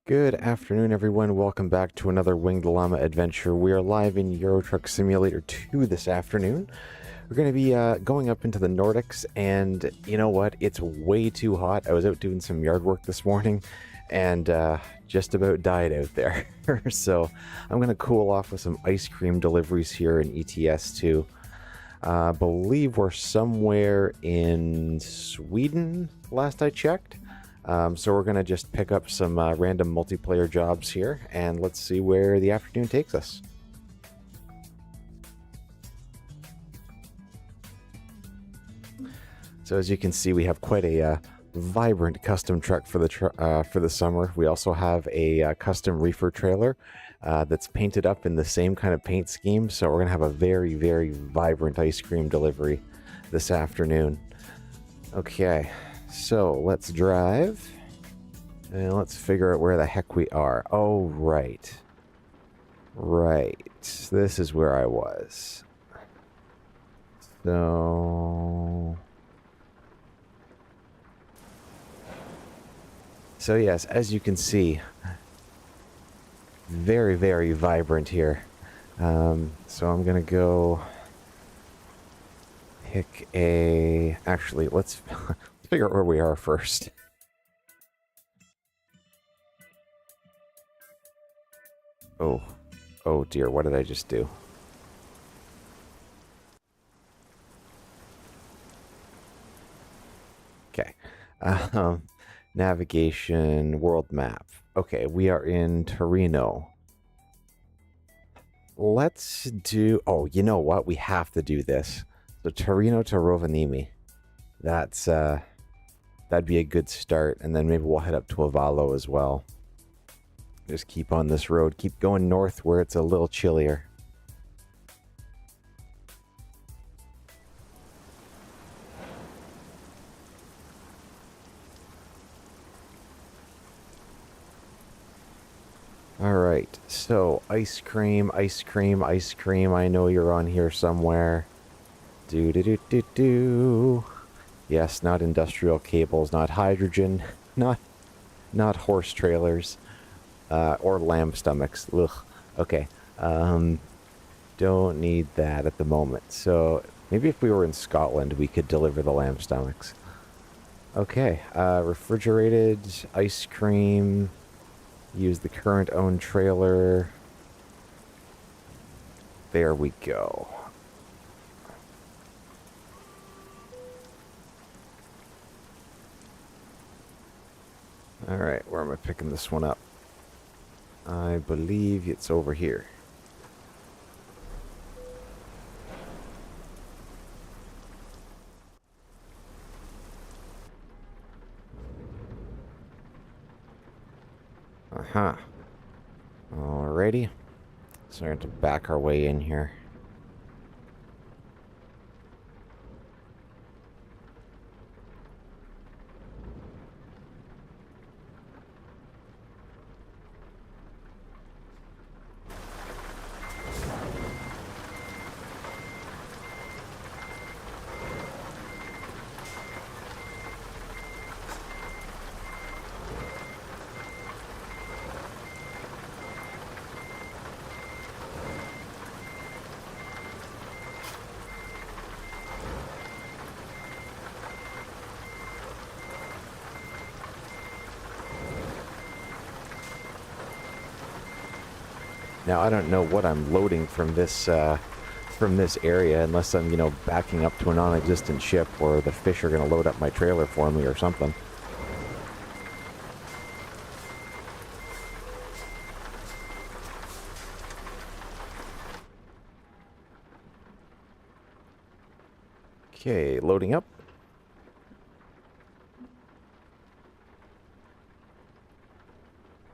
Good afternoon, everyone. Welcome back to another Winged Llama adventure. We are live in Euro Truck Simulator 2 this afternoon. We're going to be going up into the Nordics, and you know what? It's way too hot. I was out doing some yard work this morning, and just about died out there. So I'm going to cool off with some ice cream deliveries here in ETS2. I believe we're somewhere in Sweden, last I checked. So we're going to just pick up some random multiplayer jobs here, and let's see where the afternoon takes us. So as you can see, we have quite a vibrant custom truck for the summer. We also have a custom reefer trailer that's painted up in the same kind of paint scheme. So we're going to have a very, very vibrant ice cream delivery this afternoon. Okay, so let's drive. And let's figure out where the heck we are. Oh, right. Right. This is where I was. So yes, as you can see, very, very vibrant here. So I'm going to go pick a... Actually, let's figure out where we are first. Oh dear, what did I just do? Okay. Navigation, world map. Okay, we are in Torino. Let's do... Oh, you know what? We have to do this. So Torino to Rovaniemi. That's, that'd be a good start. And then maybe we'll head up to Avalo as well. Just keep on this road. Keep going north where it's a little chillier. Alright, so ice cream, ice cream, ice cream. I know you're on here somewhere. Do. Yes, not industrial cables, not hydrogen, not horse trailers. Or lamb stomachs. Ugh. Okay. Don't need that at the moment. So maybe if we were in Scotland, we could deliver the lamb stomachs. Okay. Refrigerated ice cream. Use the current owned trailer. There we go. Alright, where am I picking this one up? I believe it's over here. Uh-huh. Alrighty. So we're going to back our way in here. Now, I don't know what I'm loading from this area, unless I'm, backing up to a non-existent ship, or the fish are going to load up my trailer for me or something. Okay, loading up.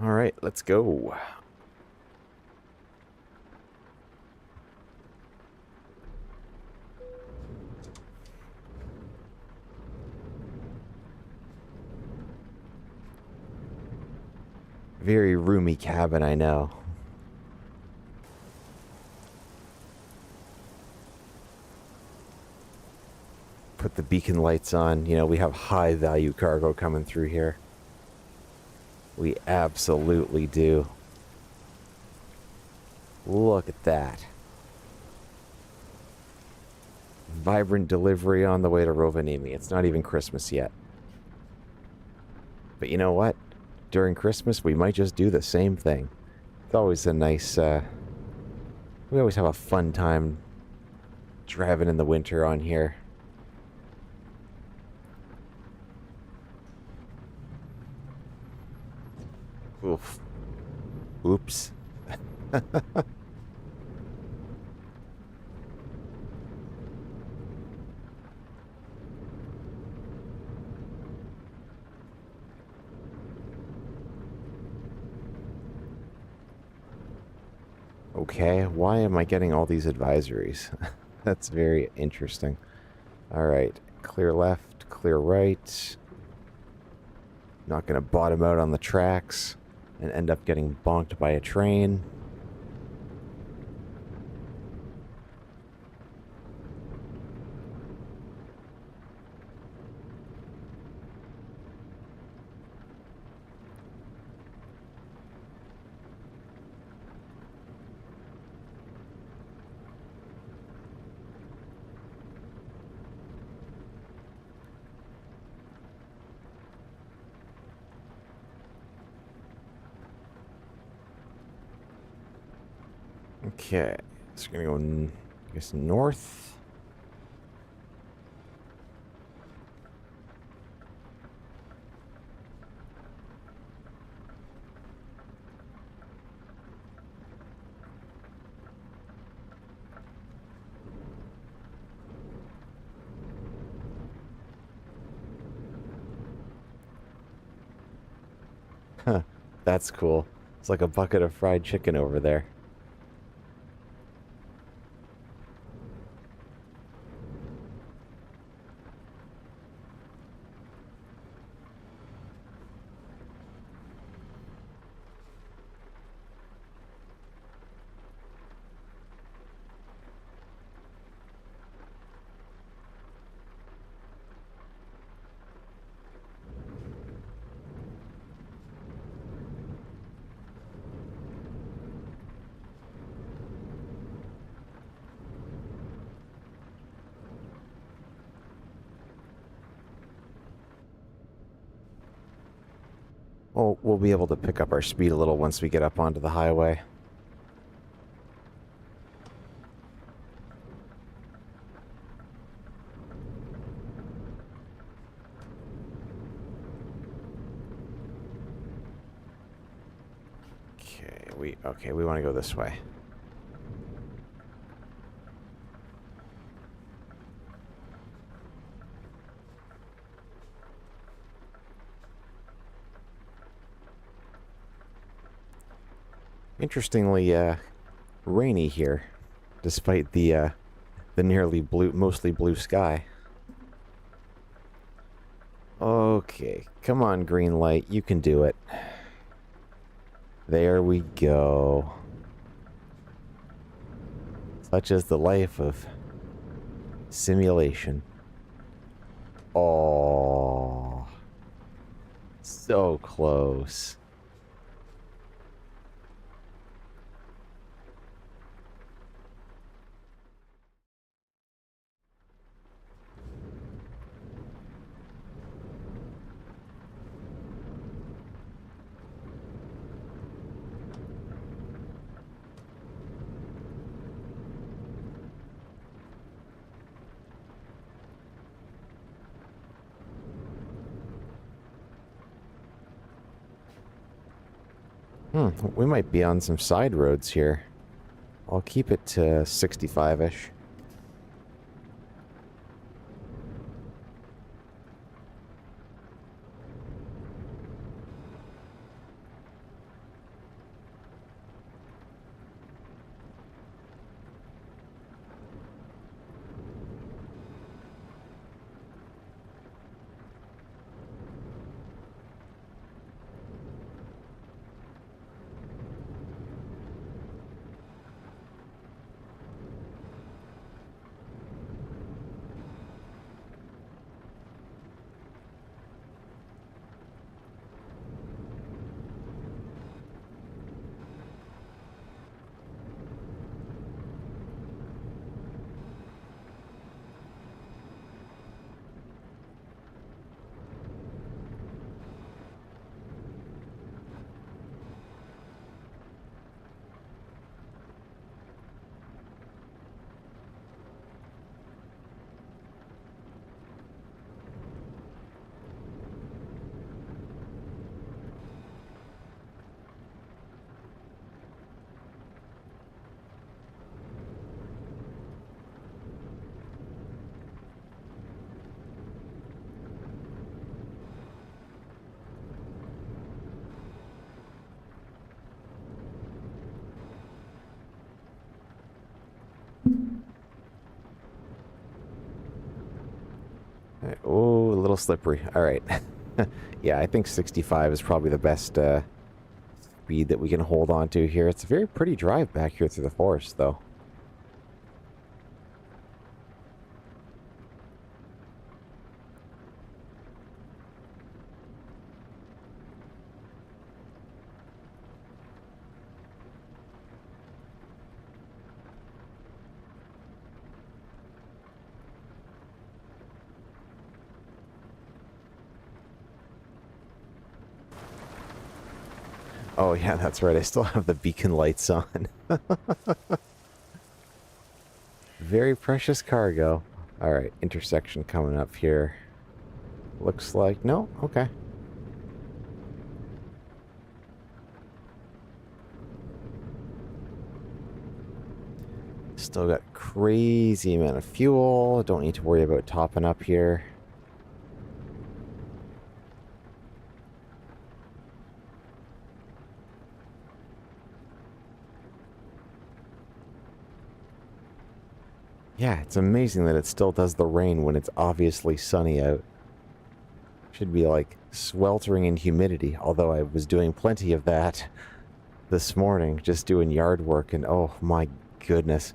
All right, let's go. Very roomy cabin, I know. Put the beacon lights on. We have high value cargo coming through here. We absolutely do. Look at that. Vibrant delivery on the way to Rovaniemi. It's not even Christmas yet. But you know what? During Christmas, we might just do the same thing. It's always a nice, we always have a fun time driving in the winter on here. Oof. Oops. Okay, why am I getting all these advisories? That's very interesting. Alright, clear left, clear right. Not gonna bottom out on the tracks and end up getting bonked by a train. Okay, so we're gonna go, I guess, north. Huh, that's cool. It's like a bucket of fried chicken over there. Well, we'll be able to pick up our speed a little once we get up onto the highway. Okay, we want to go this way. Interestingly, rainy here, despite the nearly blue, mostly blue sky. Okay, come on, green light, you can do it. There we go. Such is the life of simulation. Oh, so close. We might be on some side roads here. I'll keep it to 65-ish. little slippery. All right. Yeah, I think 65 is probably the best speed that we can hold on to here. It's a very pretty drive back here through the forest, though. Oh, yeah, that's right. I still have the beacon lights on. Very precious cargo. All right, intersection coming up here. Looks like... No? Okay. Still got crazy amount of fuel. Don't need to worry about topping up here. Yeah, it's amazing that it still does the rain when it's obviously sunny out. Should be like sweltering in humidity, although I was doing plenty of that this morning, just doing yard work, and oh my goodness.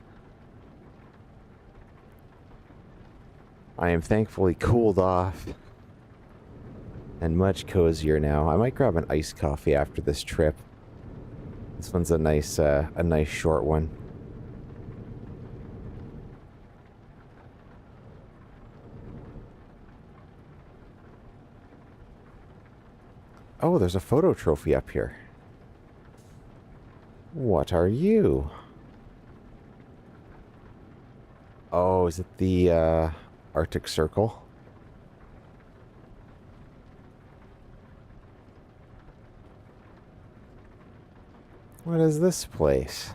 I am thankfully cooled off and much cozier now. I might grab an iced coffee after this trip. This one's a nice short one. Oh, there's a photo trophy up here. What are you? Oh, is it the Arctic Circle? What is this place?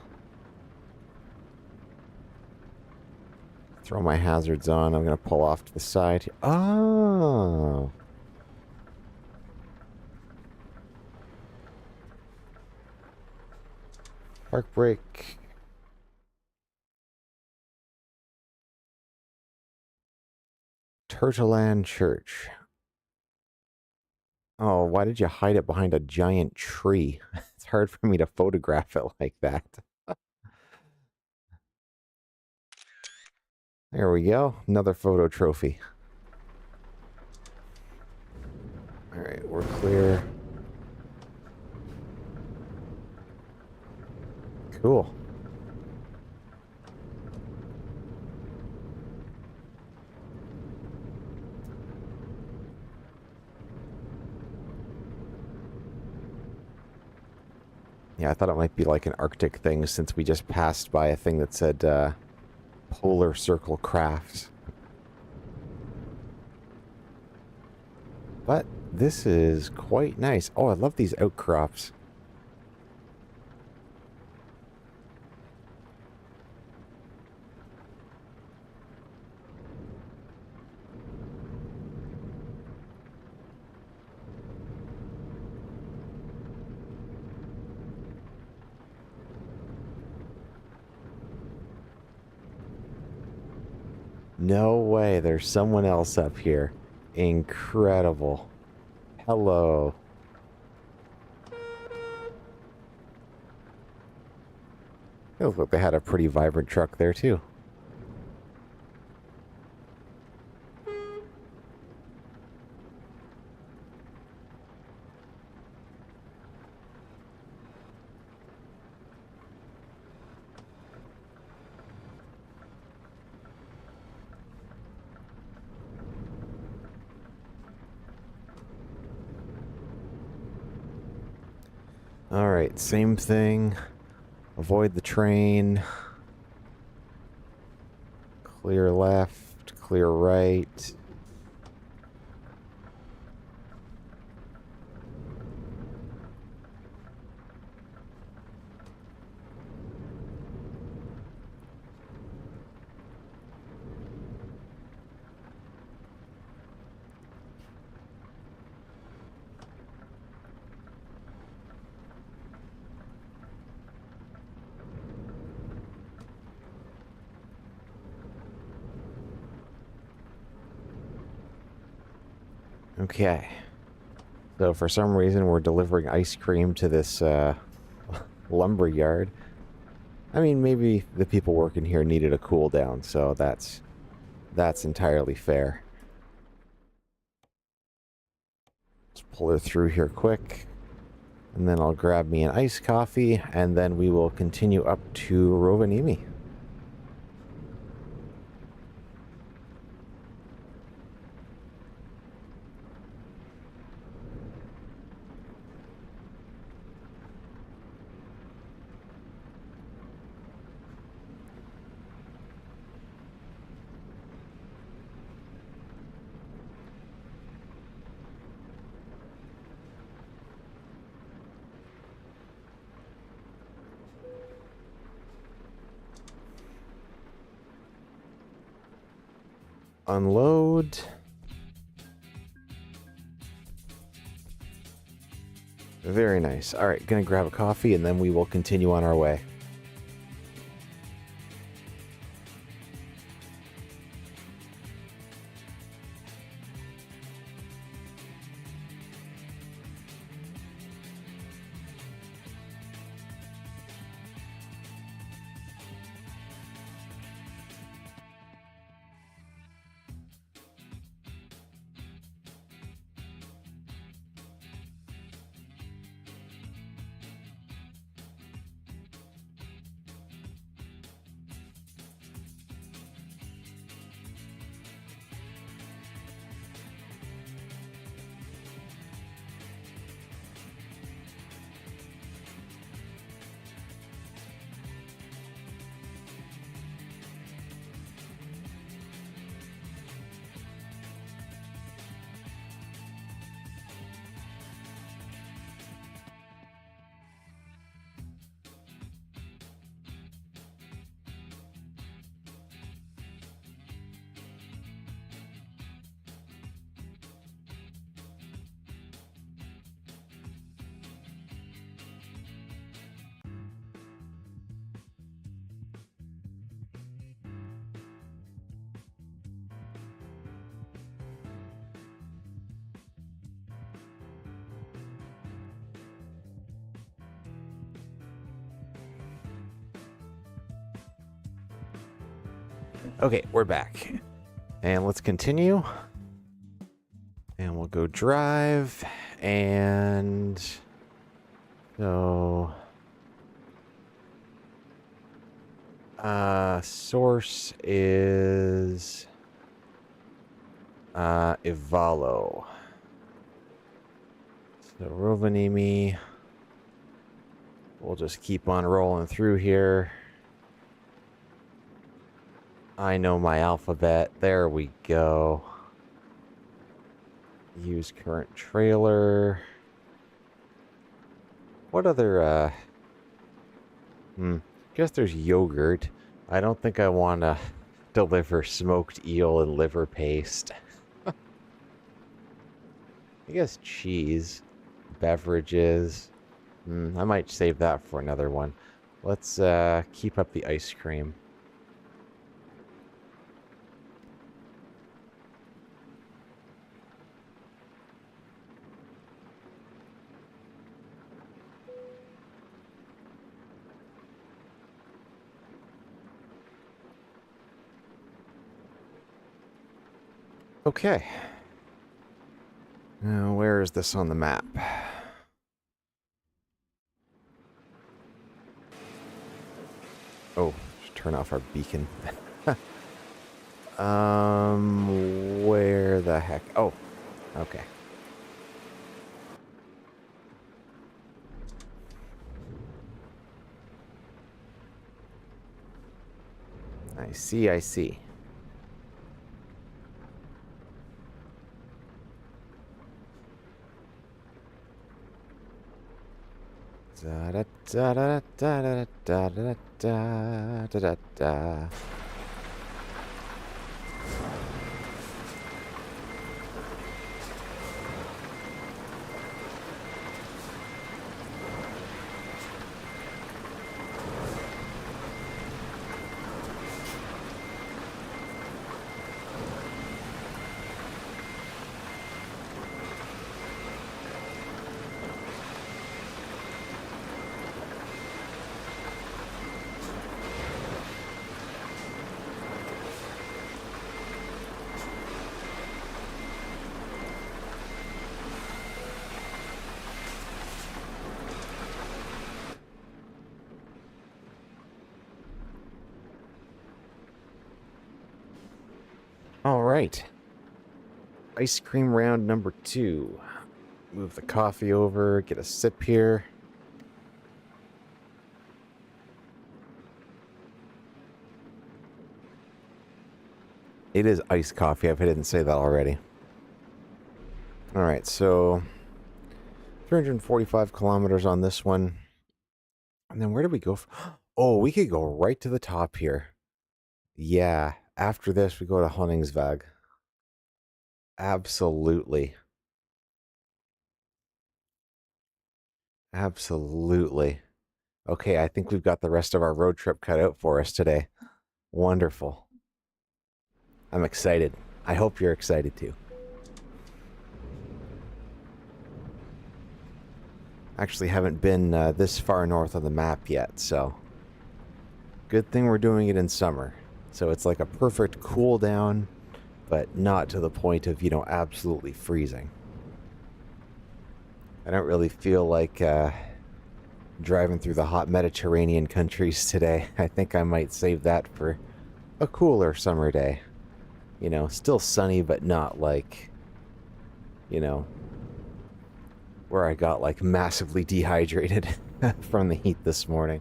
Throw my hazards on. I'm going to pull off to the side. Oh. Park brake. Turtleland Church. Oh, why did you hide it behind a giant tree? It's hard for me to photograph it like that. There we go. Another photo trophy. Alright, we're clear. Cool. Yeah, I thought it might be like an Arctic thing since we just passed by a thing that said Polar Circle Crafts. But this is quite nice. Oh, I love these outcrops. No way, there's someone else up here. Incredible. Hello. It looked like they had a pretty vibrant truck there, too. Alright, same thing. Avoid the train. Clear left, clear right. Okay. So for some reason we're delivering ice cream to this lumber yard. I mean, maybe the people working here needed a cool down, so that's entirely fair. Let's pull her through here quick. And then I'll grab me an iced coffee, and then we will continue up to Rovaniemi. Unload. Very nice. All right, gonna grab a coffee and then we will continue on our way. Okay, we're back. And let's continue. And we'll go drive. And so source is Ivalo. So Rovaniemi. We'll just keep on rolling through here. I know my alphabet. There we go. Use current trailer. What other, guess there's yogurt. I don't think I want to deliver smoked eel and liver paste. I guess cheese. Beverages. I might save that for another one. Let's, keep up the ice cream. Okay. Now, where is this on the map? Oh, turn off our beacon. Where the heck? Oh, okay. I see, I see. Da da da da da da da da da da da. right. Ice cream round number 2. Move the coffee over, get a sip here. It is iced coffee, if I didn't say that already. Alright, so 345 kilometers on this one. And then where do we go? Oh, we could go right to the top here. Yeah, after this we go to Honningsvåg. Absolutely. Absolutely. Okay, I think we've got the rest of our road trip cut out for us today. Wonderful. I'm excited. I hope you're excited too. Actually haven't been this far north on the map yet, so good thing we're doing it in summer. So it's like a perfect cool down, but not to the point of, you know, absolutely freezing. I don't really feel like driving through the hot Mediterranean countries today. I think I might save that for a cooler summer day. You know, still sunny, but not like, you know, where I got like massively dehydrated from the heat this morning.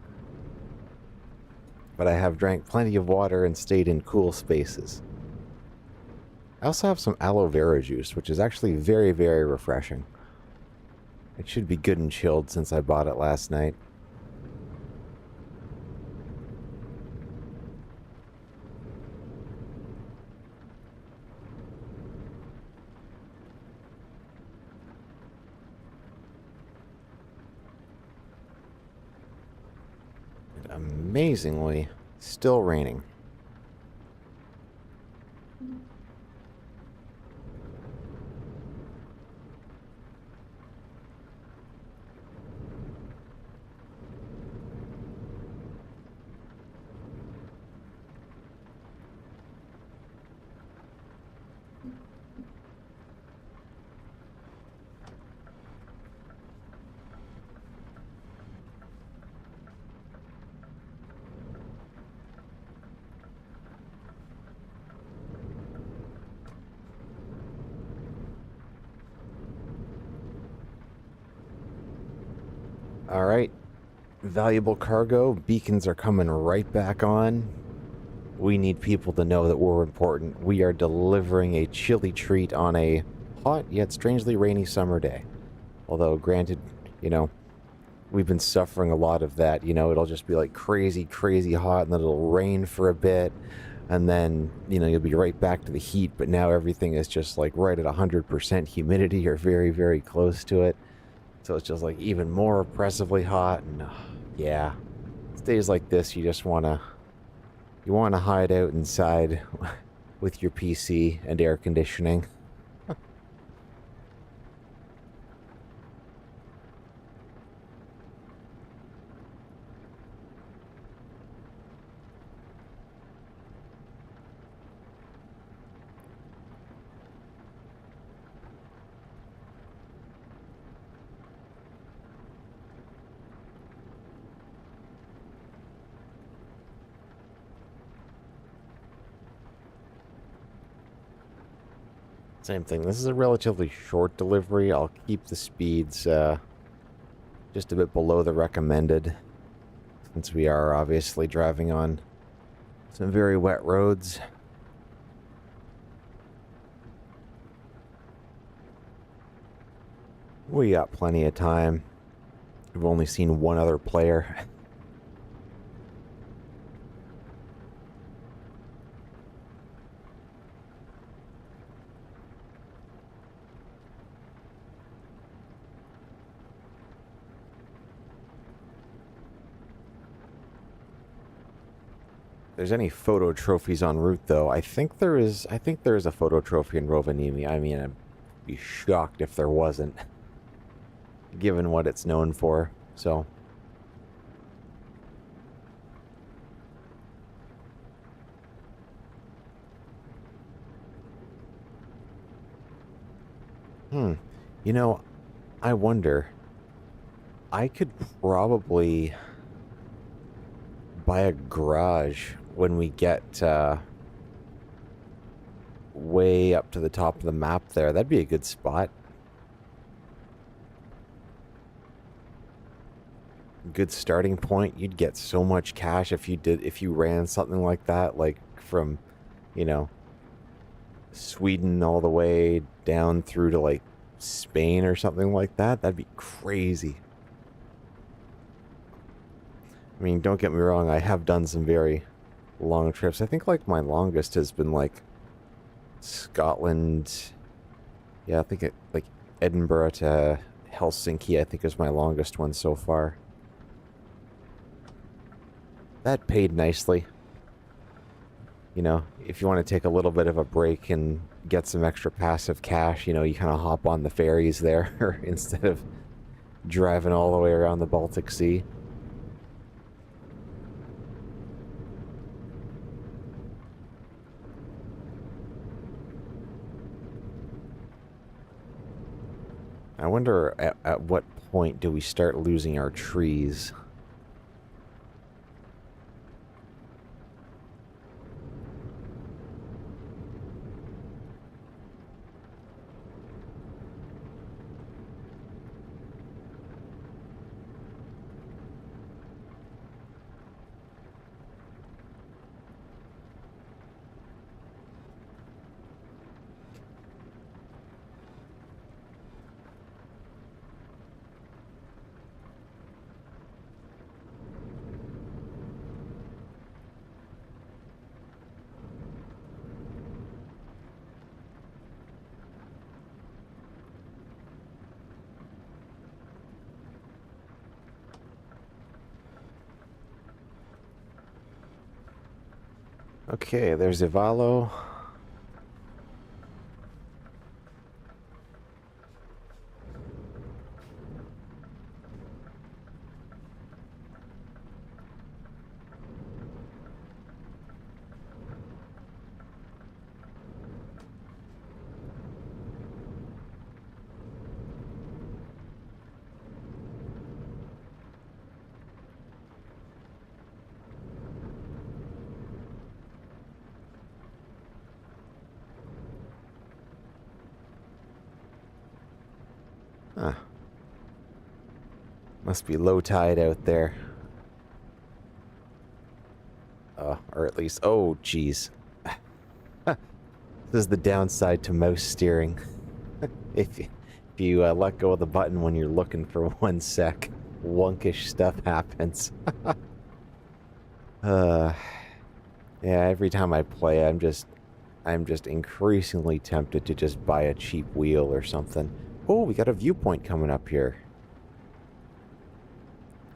But I have drank plenty of water and stayed in cool spaces. I also have some aloe vera juice, which is actually very, very refreshing. It should be good and chilled since I bought it last night. And amazingly, still raining. All right. Valuable cargo. Beacons are coming right back on. We need people to know that we're important. We are delivering a chilly treat on a hot yet strangely rainy summer day. Although, granted, you know, we've been suffering a lot of that. You know, it'll just be like crazy, crazy hot, and then it'll rain for a bit. And then, you know, you'll be right back to the heat. But now everything is just like right at 100% humidity or very, very close to it. So it's just like even more oppressively hot. And yeah, days like this, you just want to hide out inside with your PC and air conditioning. Same thing. This is a relatively short delivery. I'll keep the speeds just a bit below the recommended, since we are obviously driving on some very wet roads. We got plenty of time. We've only seen one other player. There's any photo trophies en route, though. I think there is a photo trophy in Rovaniemi. I mean, I'd be shocked if there wasn't, given what it's known for. So, you know, I wonder. I could probably buy a garage when we get way up to the top of the map there. That'd be a good spot. Good starting point. You'd get so much cash if you ran something like that, like from, you know, Sweden all the way down through to like Spain or something like that. That'd be crazy. I mean, don't get me wrong, I have done some very long trips. I think like my longest has been like Scotland. Yeah, I think like Edinburgh to Helsinki, I think is my longest one so far. That paid nicely. You know, if you want to take a little bit of a break and get some extra passive cash, you know, you kind of hop on the ferries there instead of driving all the way around the Baltic Sea. I wonder at what point do we start losing our trees? Okay, there's Ivalo. Huh. Must be low tide out there. Or at least, oh, geez. This is the downside to mouse steering. If you let go of the button when you're looking for 1 sec, wonkish stuff happens. uh, yeah, every time I play, I'm just increasingly tempted to just buy a cheap wheel or something. Oh, we got a viewpoint coming up here.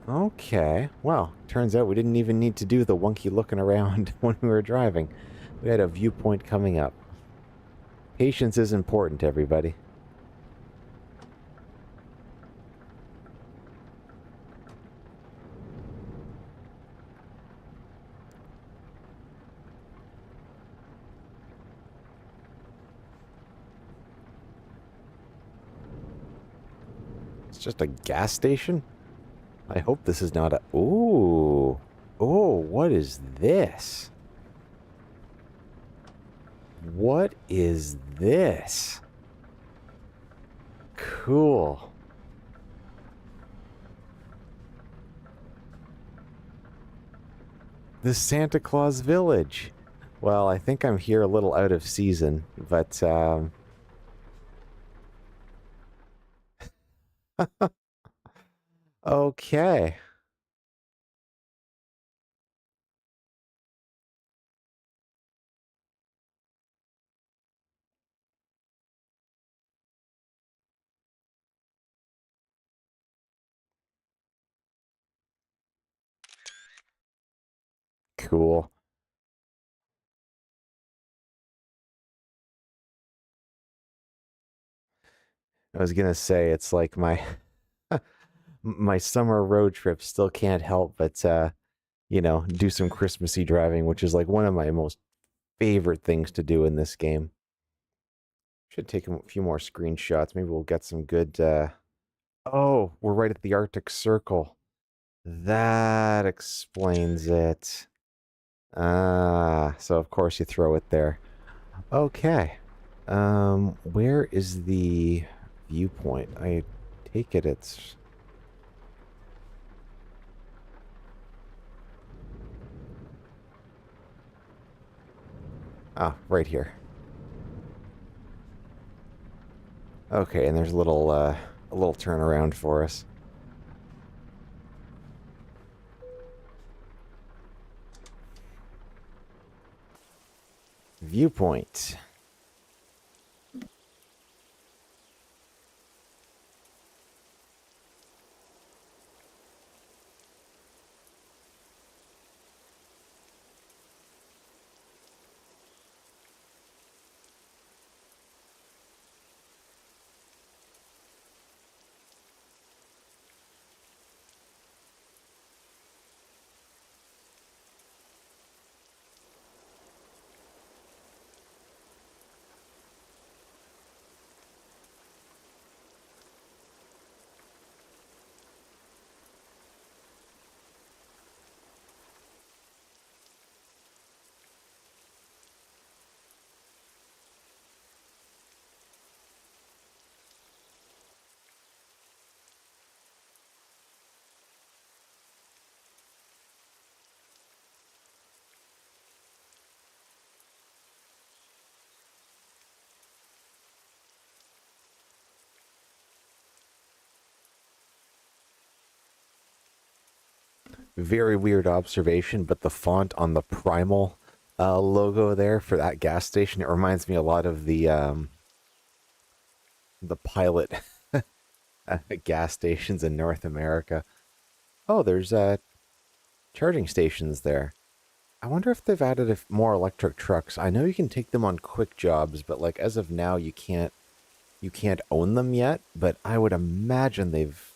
Okay, well, turns out we didn't even need to do the wonky looking around when we were driving. We had a viewpoint coming up. Patience is important, everybody. It's just a gas station? I hope this is not a... Ooh. Oh, what is this? What is this? Cool. The Santa Claus Village. Well, I think I'm here a little out of season, but, okay. Cool. I was gonna say, it's like my my summer road trip still can't help but, you know, do some Christmassy driving, which is like one of my most favorite things to do in this game. Should take a few more screenshots. Maybe we'll get some good, Oh, we're right at the Arctic Circle. That explains it. Ah, so of course you throw it there. Okay. Where is the viewpoint? I take it it's... Ah, right here. Okay, and there's a little turnaround for us. Viewpoint. Very weird observation, but the font on the Primal logo there for that gas station, it reminds me a lot of the Pilot gas stations in North America. Oh, there's charging stations there. I wonder if they've added more electric trucks. I know you can take them on quick jobs, but like as of now, you can't own them yet. But I would imagine they've.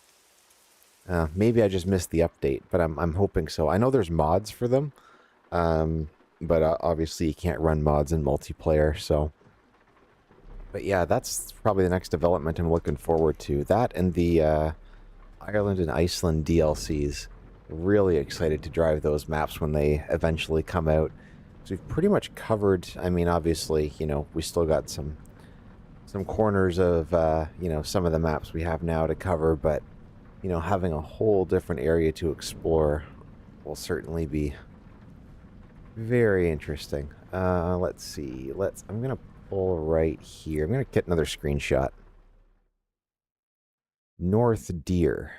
Maybe I just missed the update, but I'm hoping so. I know there's mods for them, but obviously you can't run mods in multiplayer. So, but yeah, that's probably the next development I'm looking forward to. That and the Ireland and Iceland DLCs. Really excited to drive those maps when they eventually come out. So we've pretty much covered. I mean, obviously, you know, we still got some corners of you know, some of the maps we have now to cover, but you know, having a whole different area to explore will certainly be very interesting. Let's see. I'm gonna pull right here. I'm gonna get another screenshot. North Deer.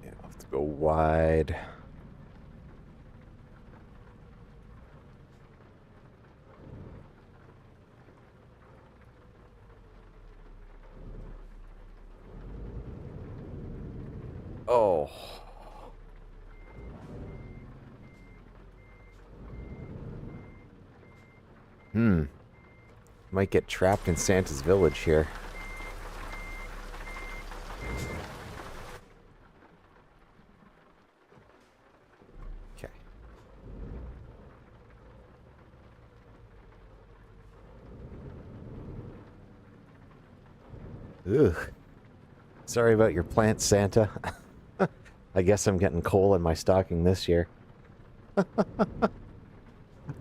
Yeah, I'll have to go wide. Oh. Hmm. Might get trapped in Santa's village here. Okay. Ugh. Sorry about your plants, Santa. I guess I'm getting coal in my stocking this year.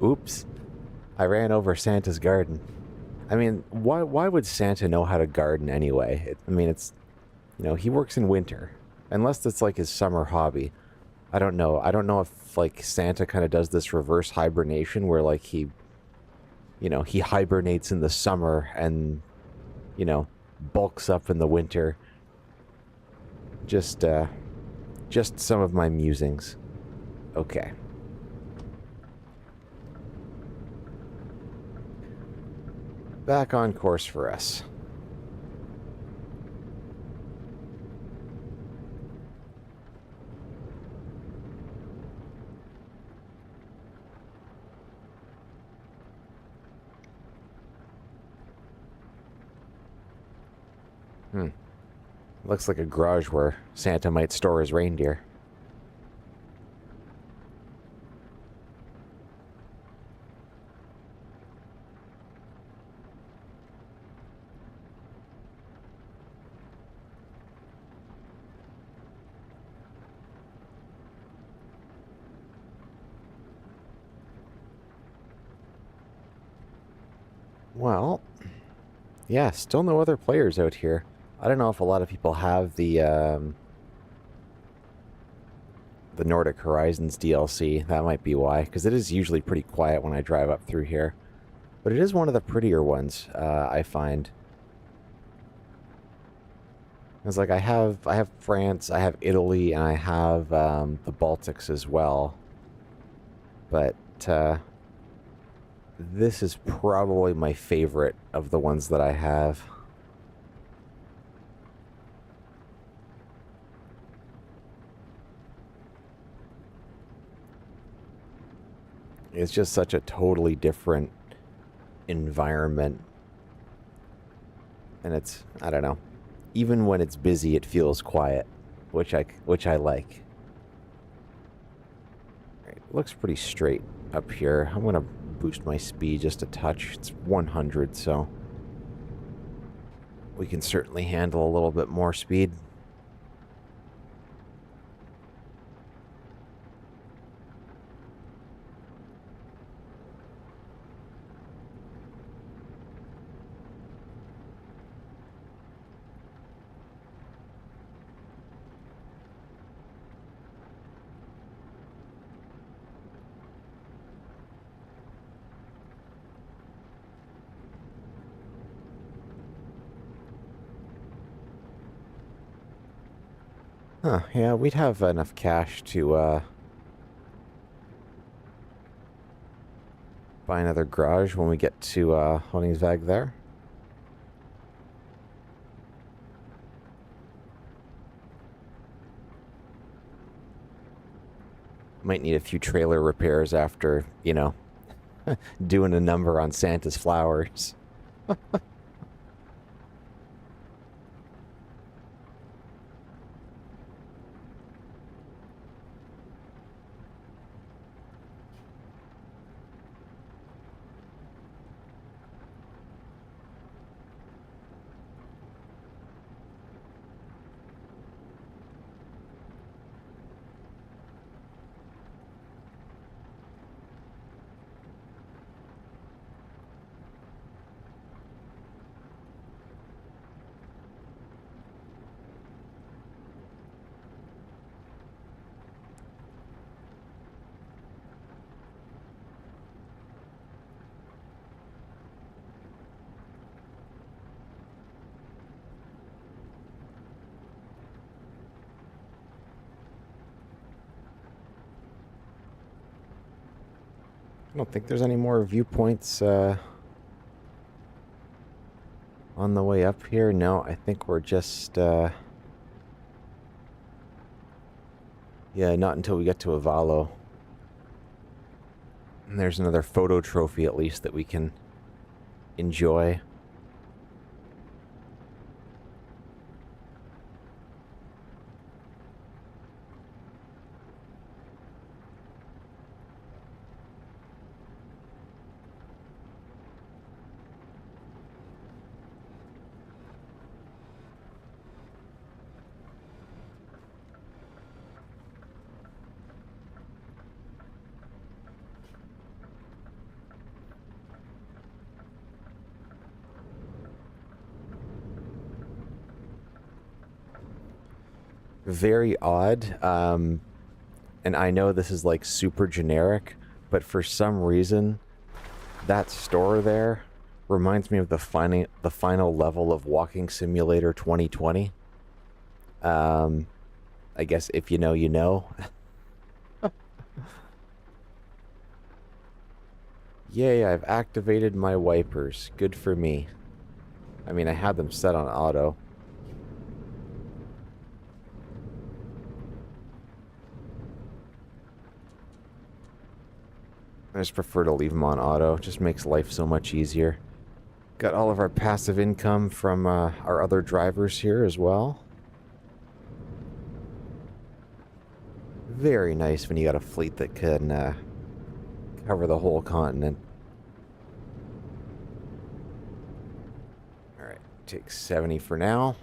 Oops. I ran over Santa's garden. I mean, why would Santa know how to garden anyway? I mean, it's, you know, he works in winter. Unless it's like his summer hobby. I don't know. I don't know if like Santa kind of does this reverse hibernation where like he, you know, he hibernates in the summer and, you know, bulks up in the winter. Just just some of my musings. Okay. Back on course for us. Hmm. Looks like a garage where Santa might store his reindeer. Well, yeah, still no other players out here. I don't know if a lot of people have the Nordic Horizons DLC. That might be why, because it is usually pretty quiet when I drive up through here. But it is one of the prettier ones, I find. It's like I have France, I have Italy, and I have the Baltics as well. But this is probably my favorite of the ones that I have. It's just such a totally different environment. And it's, I don't know. Even when it's busy, it feels quiet, which I like. Right, looks pretty straight up here. I'm gonna boost my speed just a touch. It's 100, so we can certainly handle a little bit more speed. Huh, yeah, we'd have enough cash to buy another garage when we get to Honingsvag there. Might need a few trailer repairs after, you know, doing a number on Santa's flowers. I don't think there's any more viewpoints on the way up here. No, I think we're just... yeah, not until we get to Avalo. And there's another photo trophy, at least, that we can enjoy. Very odd. And I know this is like super generic, but for some reason, that store there reminds me of the final level of Walking Simulator 2020. I guess if you know, you know. Yay, I've activated my wipers. Good for me. I mean, I had them set on auto. I just prefer to leave them on auto. It just makes life so much easier. Got all of our passive income from our other drivers here as well. Very nice when you got a fleet that can cover the whole continent. Alright, take 70 for now.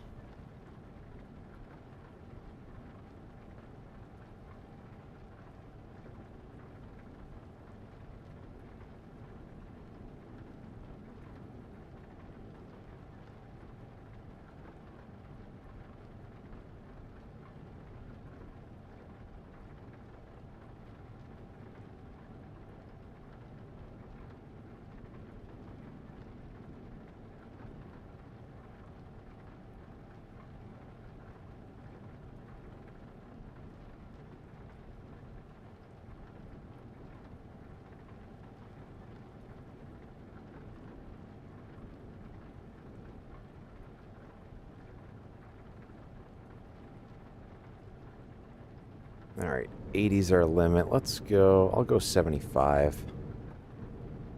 Alright, 80's our limit. Let's go. I'll go 75.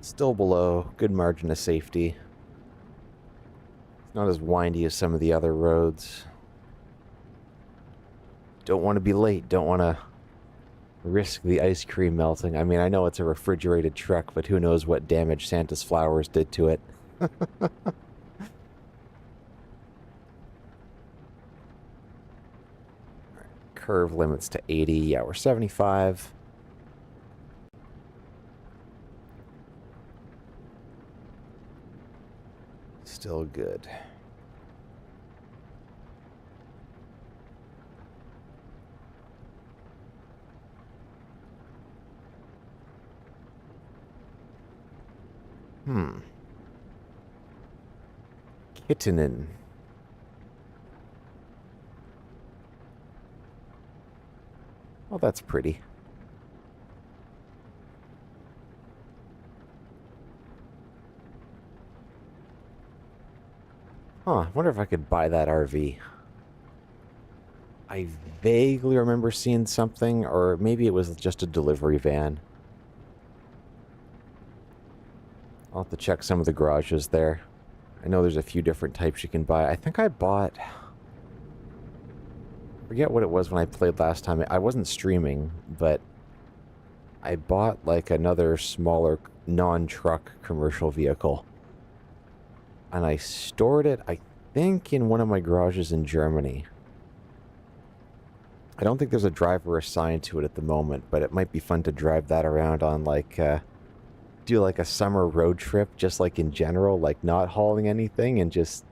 Still below. Good margin of safety. It's not as windy as some of the other roads. Don't want to be late. Don't want to risk the ice cream melting. I mean, I know it's a refrigerated truck, but who knows what damage Santa's flowers did to it. Curve limits to 80. Yeah, we're 75. Still good. Kittenen. Well, that's pretty. Huh, I wonder if I could buy that RV. I vaguely remember seeing something, or maybe it was just a delivery van. I'll have to check some of the garages there. I know there's a few different types you can buy. I think I bought... I forget what it was when I played last time. I wasn't streaming, but I bought like another smaller non-truck commercial vehicle. And I stored it, I think, in one of my garages in Germany. I don't think there's a driver assigned to it at the moment, but it might be fun to drive that around on, like, do like a summer road trip, just like in general, like not hauling anything and just,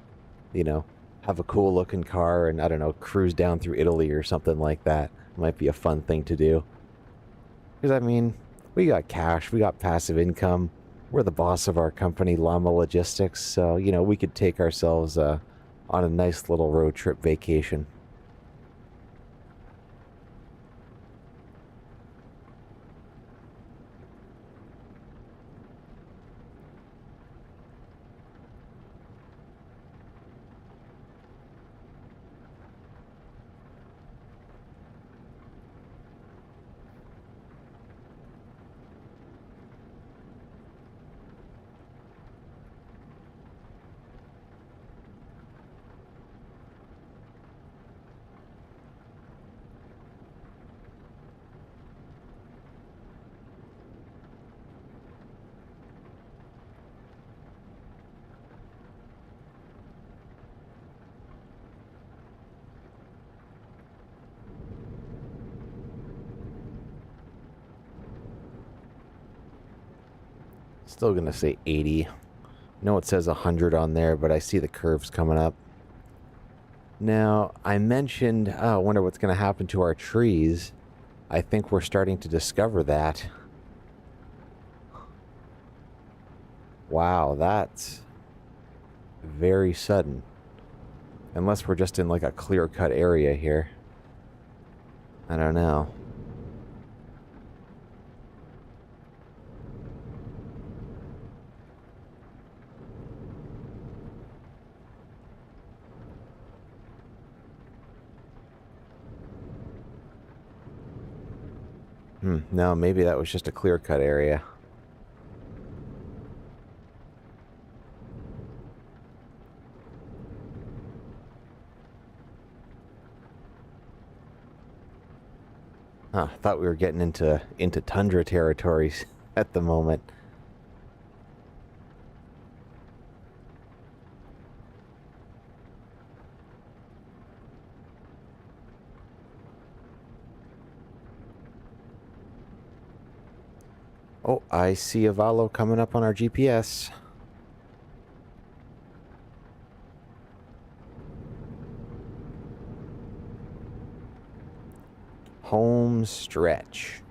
you know, have a cool looking car and, I don't know, cruise down through Italy or something like that. Might be a fun thing to do. Because, I mean, we got cash, we got passive income. We're the boss of our company, Llama Logistics, so, you know, we could take ourselves on a nice little road trip vacation. Still gonna say 80. I know it says 100 on there, but I see the curves coming up. Now, I mentioned, I wonder what's gonna happen to our trees. I think we're starting to discover that. Wow, that's very sudden. Unless we're just in like a clear-cut area here. I don't know. No, maybe that was just a clear-cut area. Huh, thought we were getting into tundra territories at the moment. Oh, I see a Valo coming up on our GPS. Home stretch.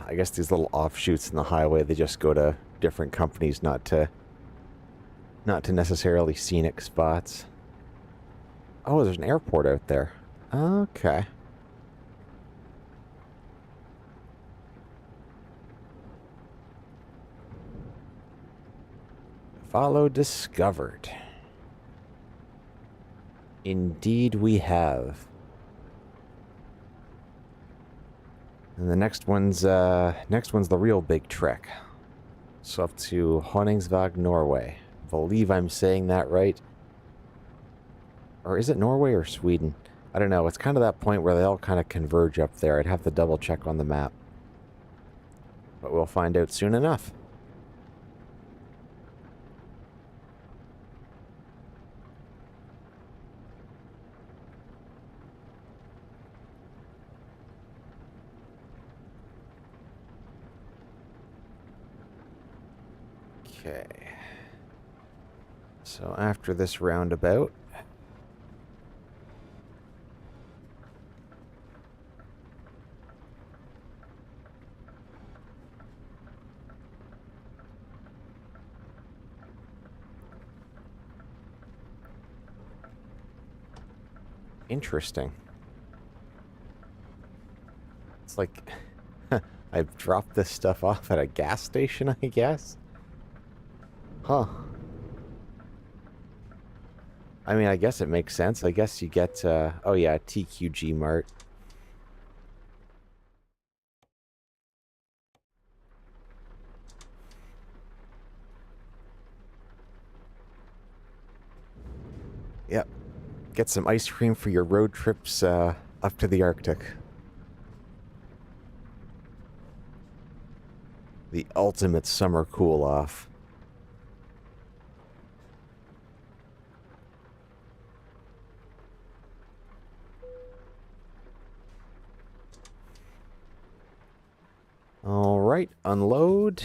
I guess these little offshoots in the highway, they just go to different companies, not to necessarily scenic spots. Oh, there's an airport out there. Okay. Follow discovered. Indeed we have. And the next one's the real big trek. So up to Honningsvåg, Norway. Believe I'm saying that right. Or is it Norway or Sweden? I don't know. It's kind of that point where they all kind of converge up there. I'd have to double check on the map. But we'll find out soon enough. Okay. So after this roundabout, interesting. It's like I've dropped this stuff off at a gas station, I guess. Huh. I mean, I guess it makes sense. I guess you get, oh yeah, TQG Mart. Yep. Get some ice cream for your road trips, up to the Arctic. The ultimate summer cool-off. Alright, unload.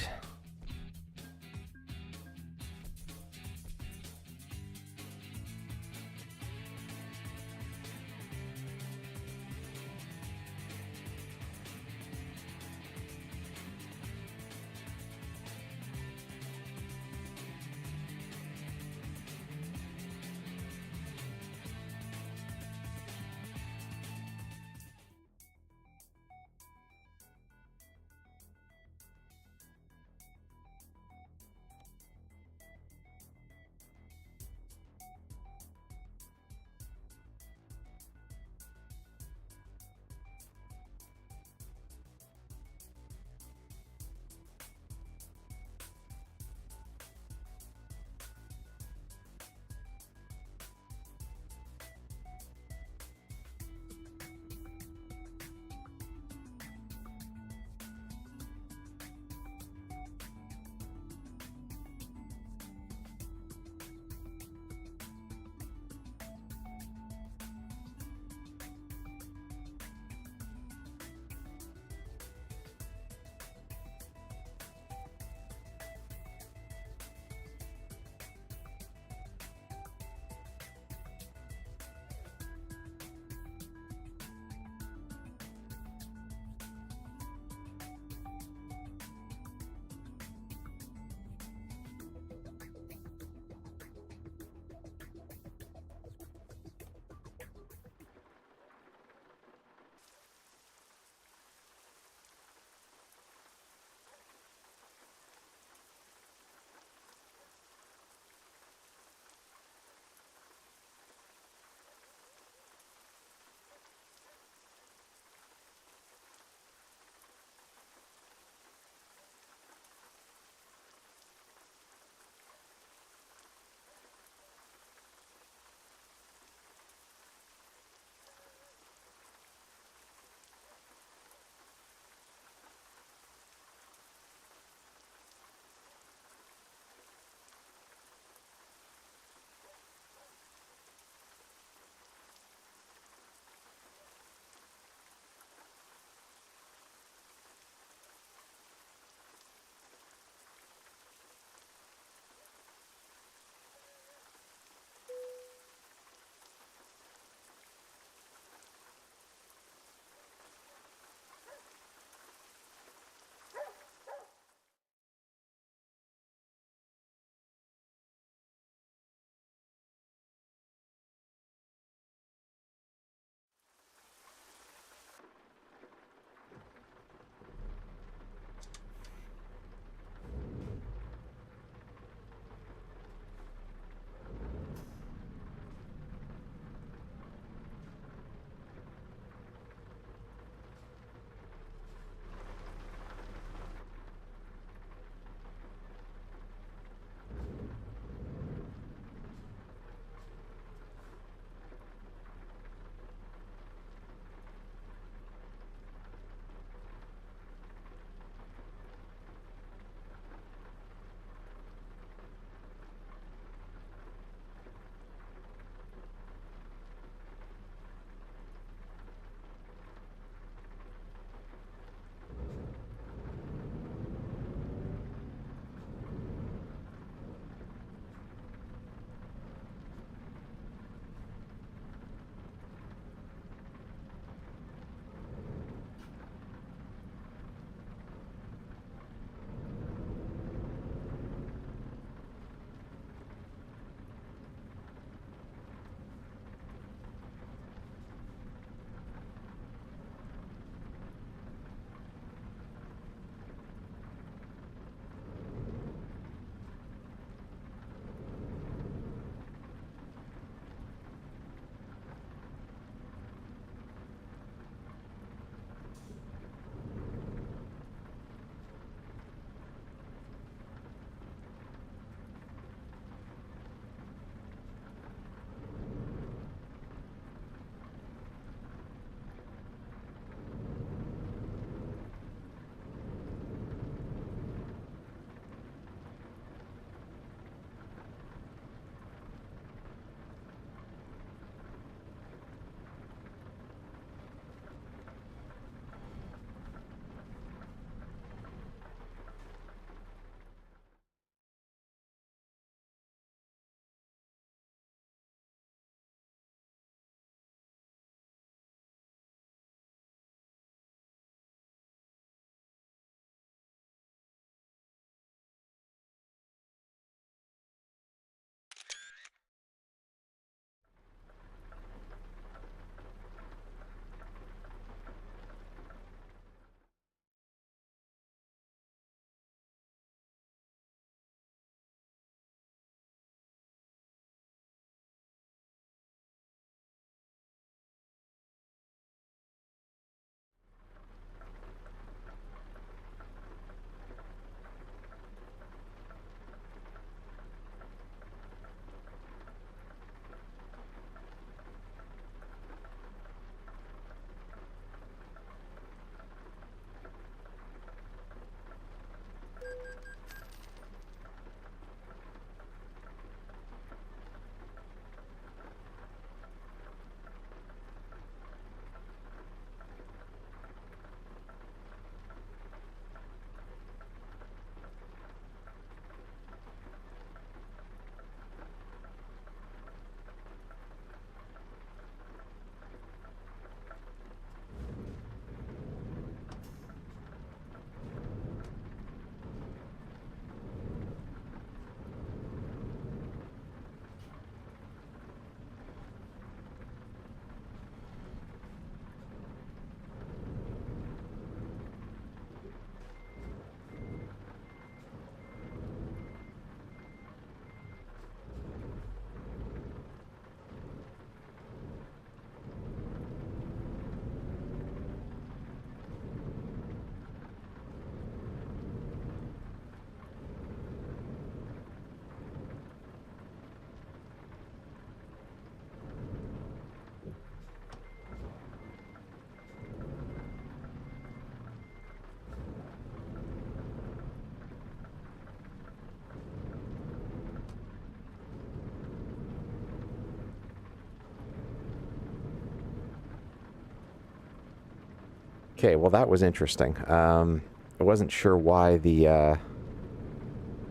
Okay, well that was interesting. I wasn't sure why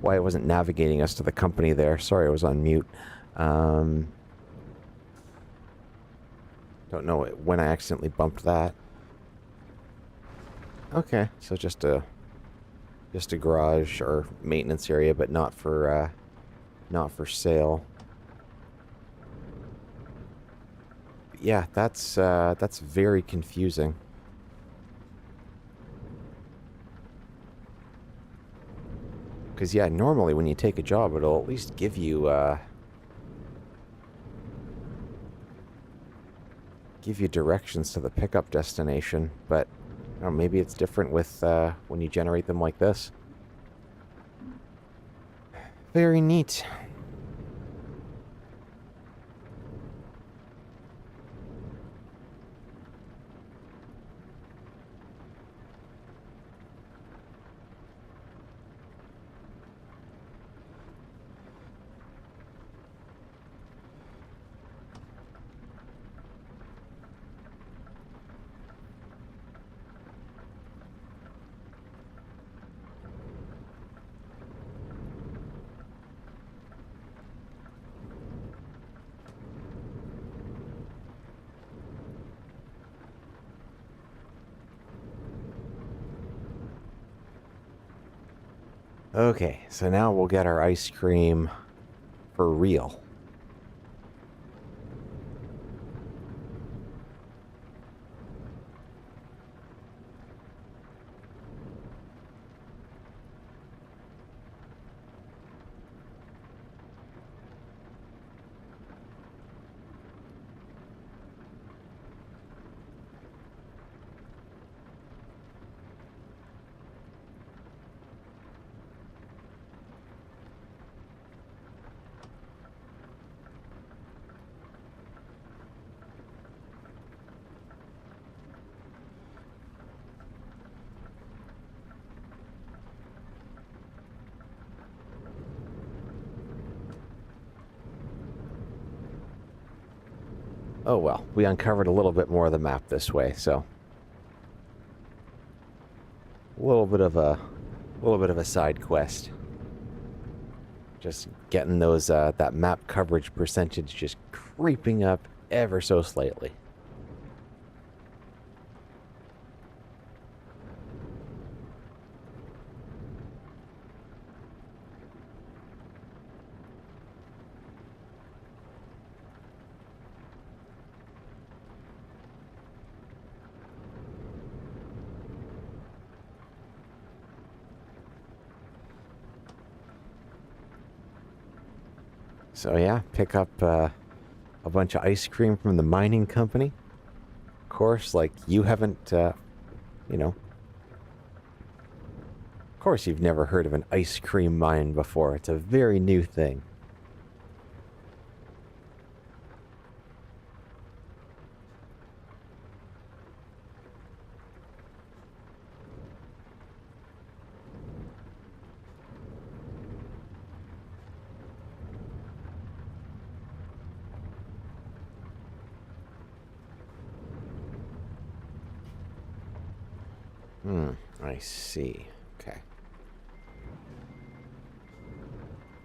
why it wasn't navigating us to the company there. Sorry, I was on mute. Don't know when I accidentally bumped that. Okay, so just a garage or maintenance area, but not for sale. Yeah, that's very confusing. Because, yeah, normally when you take a job, it'll at least give you directions to the pickup destination, but I don't know, maybe it's different with when you generate them like this. Very neat. Okay, so now we'll get our ice cream for real. Oh well, we uncovered a little bit more of the map this way, so a little bit of a side quest. Just getting those that map coverage percentage just creeping up ever so slightly. So yeah, pick up a bunch of ice cream from the mining company. Of course, like you haven't, you know, of course you've never heard of an ice cream mine before. It's a very new thing. I see. Okay.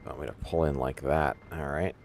Want me to pull in like that. All right.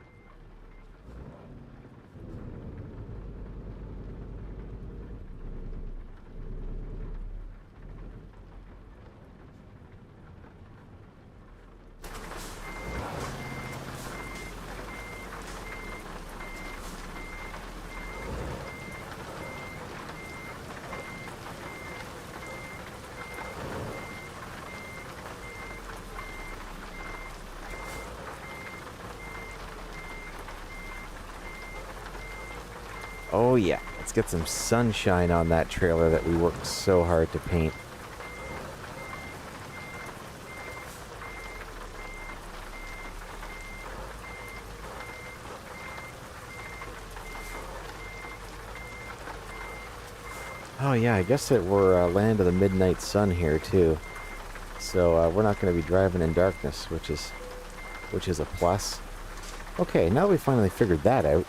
Oh yeah, let's get some sunshine on that trailer that we worked so hard to paint. Oh yeah, I guess that we're land of the midnight sun here too. So we're not going to be driving in darkness, which is a plus. Okay, now that we finally figured that out.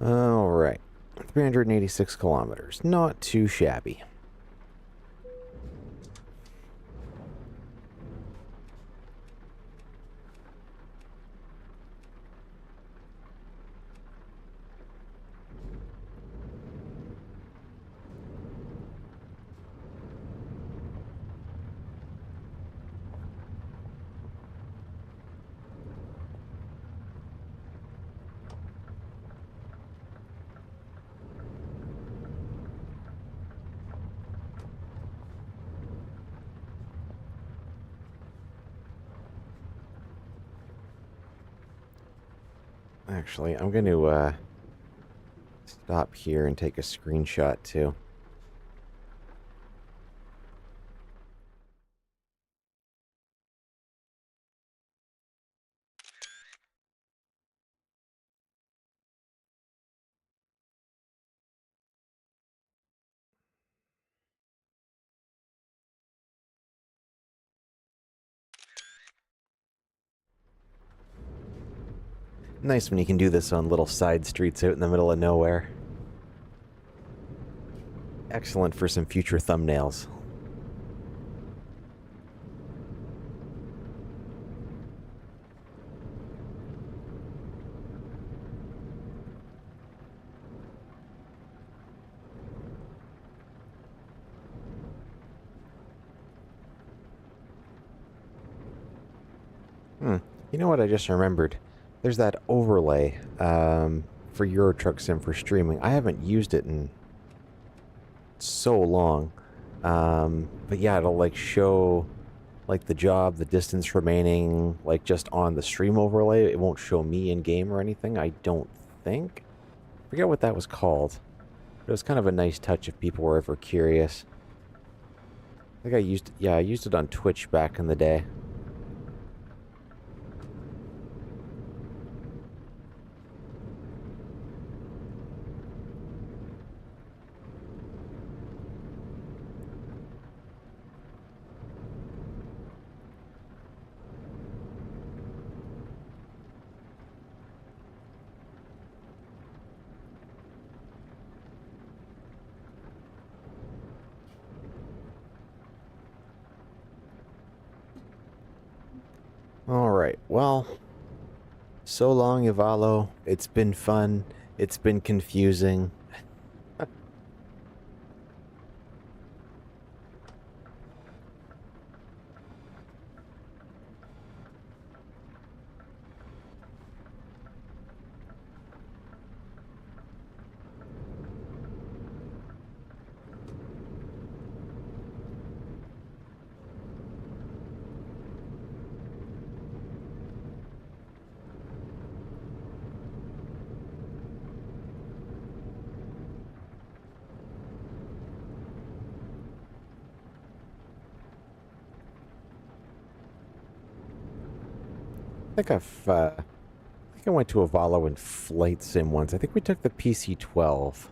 All right. 386 kilometers. Not too shabby. Actually, I'm going to stop here and take a screenshot too. Nice when you can do this on little side streets out in the middle of nowhere. Excellent for some future thumbnails. You know what I just remembered? There's that overlay for Euro Truck Sim for streaming. I haven't used it in so long. But yeah, it'll like show like the job, the distance remaining, like just on the stream overlay. It won't show me in game or anything, I don't think. Forget what that was called. But it was kind of a nice touch if people were ever curious. I think I used it on Twitch back in the day. Alright, well, so long, Ivalo. It's been fun. It's been confusing. I think I went to Avalo in Flight Sim once. I think we took the PC-12.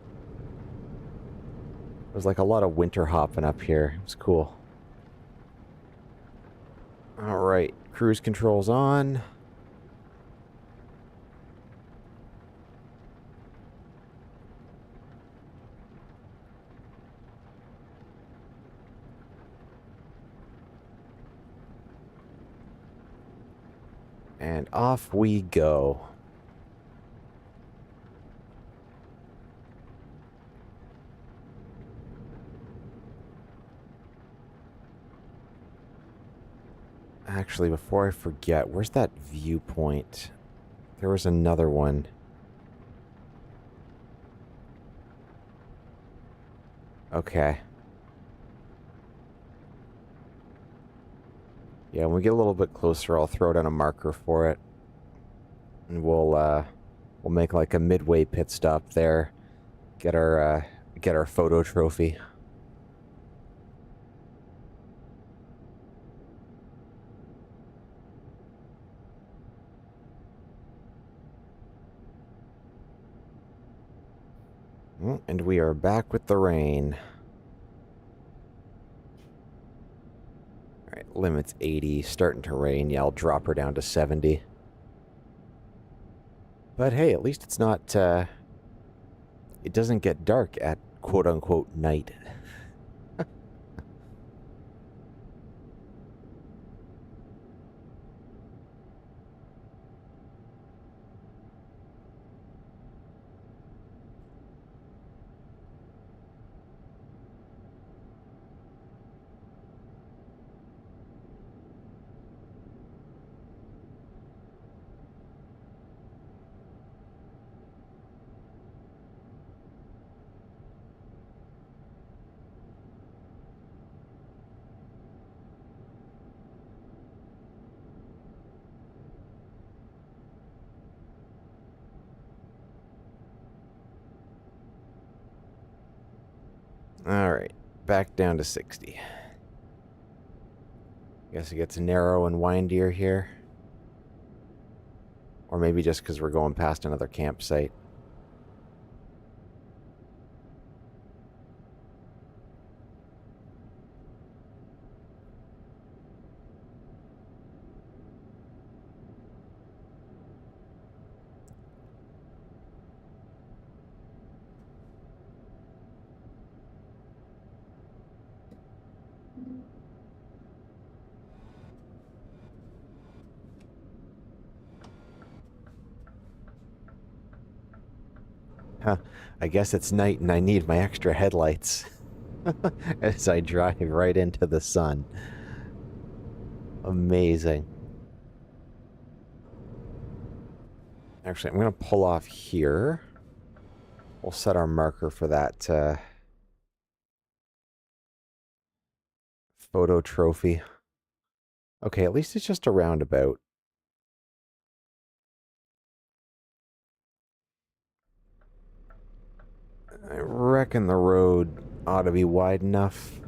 It was like a lot of winter hopping up here. It was cool. Alright, cruise controls on. And off we go. Actually, before I forget, where's that viewpoint? There was another one. Okay. Yeah, when we get a little bit closer, I'll throw down a marker for it. And we'll make like a midway pit stop there. Get our photo trophy. And we are back with the rain. Alright, limit's 80, starting to rain. Yeah, I'll drop her down to 70. But hey, at least it's not it doesn't get dark at quote-unquote night. Alright, back down to 60. Guess it gets narrow and windier here. Or maybe just because we're going past another campsite. Huh, I guess it's night and I need my extra headlights as I drive right into the sun. Amazing. Actually, I'm going to pull off here. We'll set our marker for that photo trophy. Okay, at least it's just a roundabout. I reckon the road ought to be wide enough.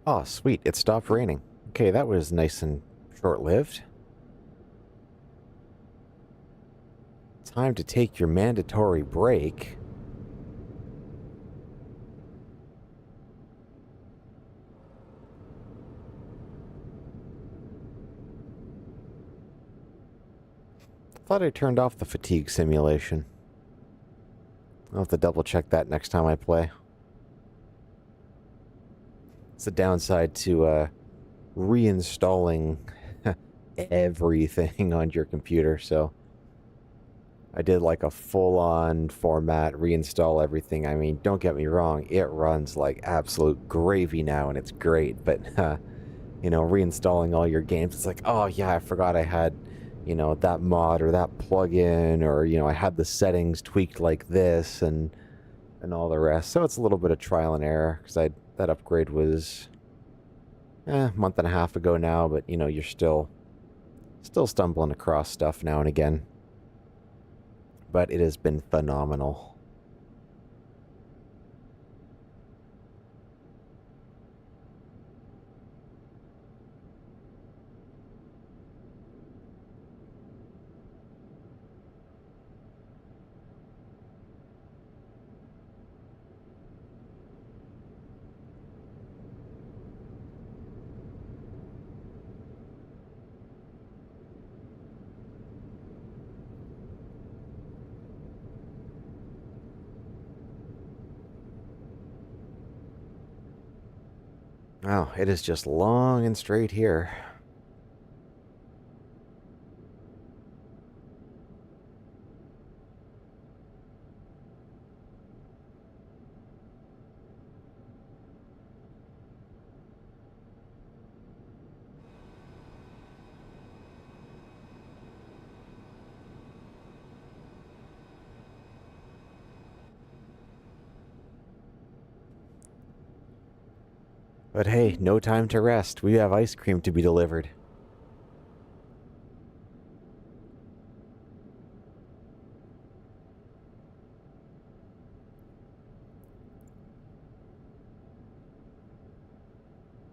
Oh, sweet. It stopped raining. Okay, that was nice and short-lived. Time to take your mandatory break. Thought I turned off the fatigue simulation. I'll have to double check that next time I play. It's the downside to reinstalling everything on your computer, so I did like a full-on format, reinstall everything. I mean, don't get me wrong, it runs like absolute gravy now, and it's great, but, you know, reinstalling all your games, it's like, oh yeah, I forgot I had, you know, that mod or that plugin, or, you know, I had the settings tweaked like this, and all the rest. So it's a little bit of trial and error, because that upgrade was a month and a half ago now, but, you know, you're still stumbling across stuff now and again. But it has been phenomenal. Wow, it is just long and straight here. But hey, no time to rest. We have ice cream to be delivered.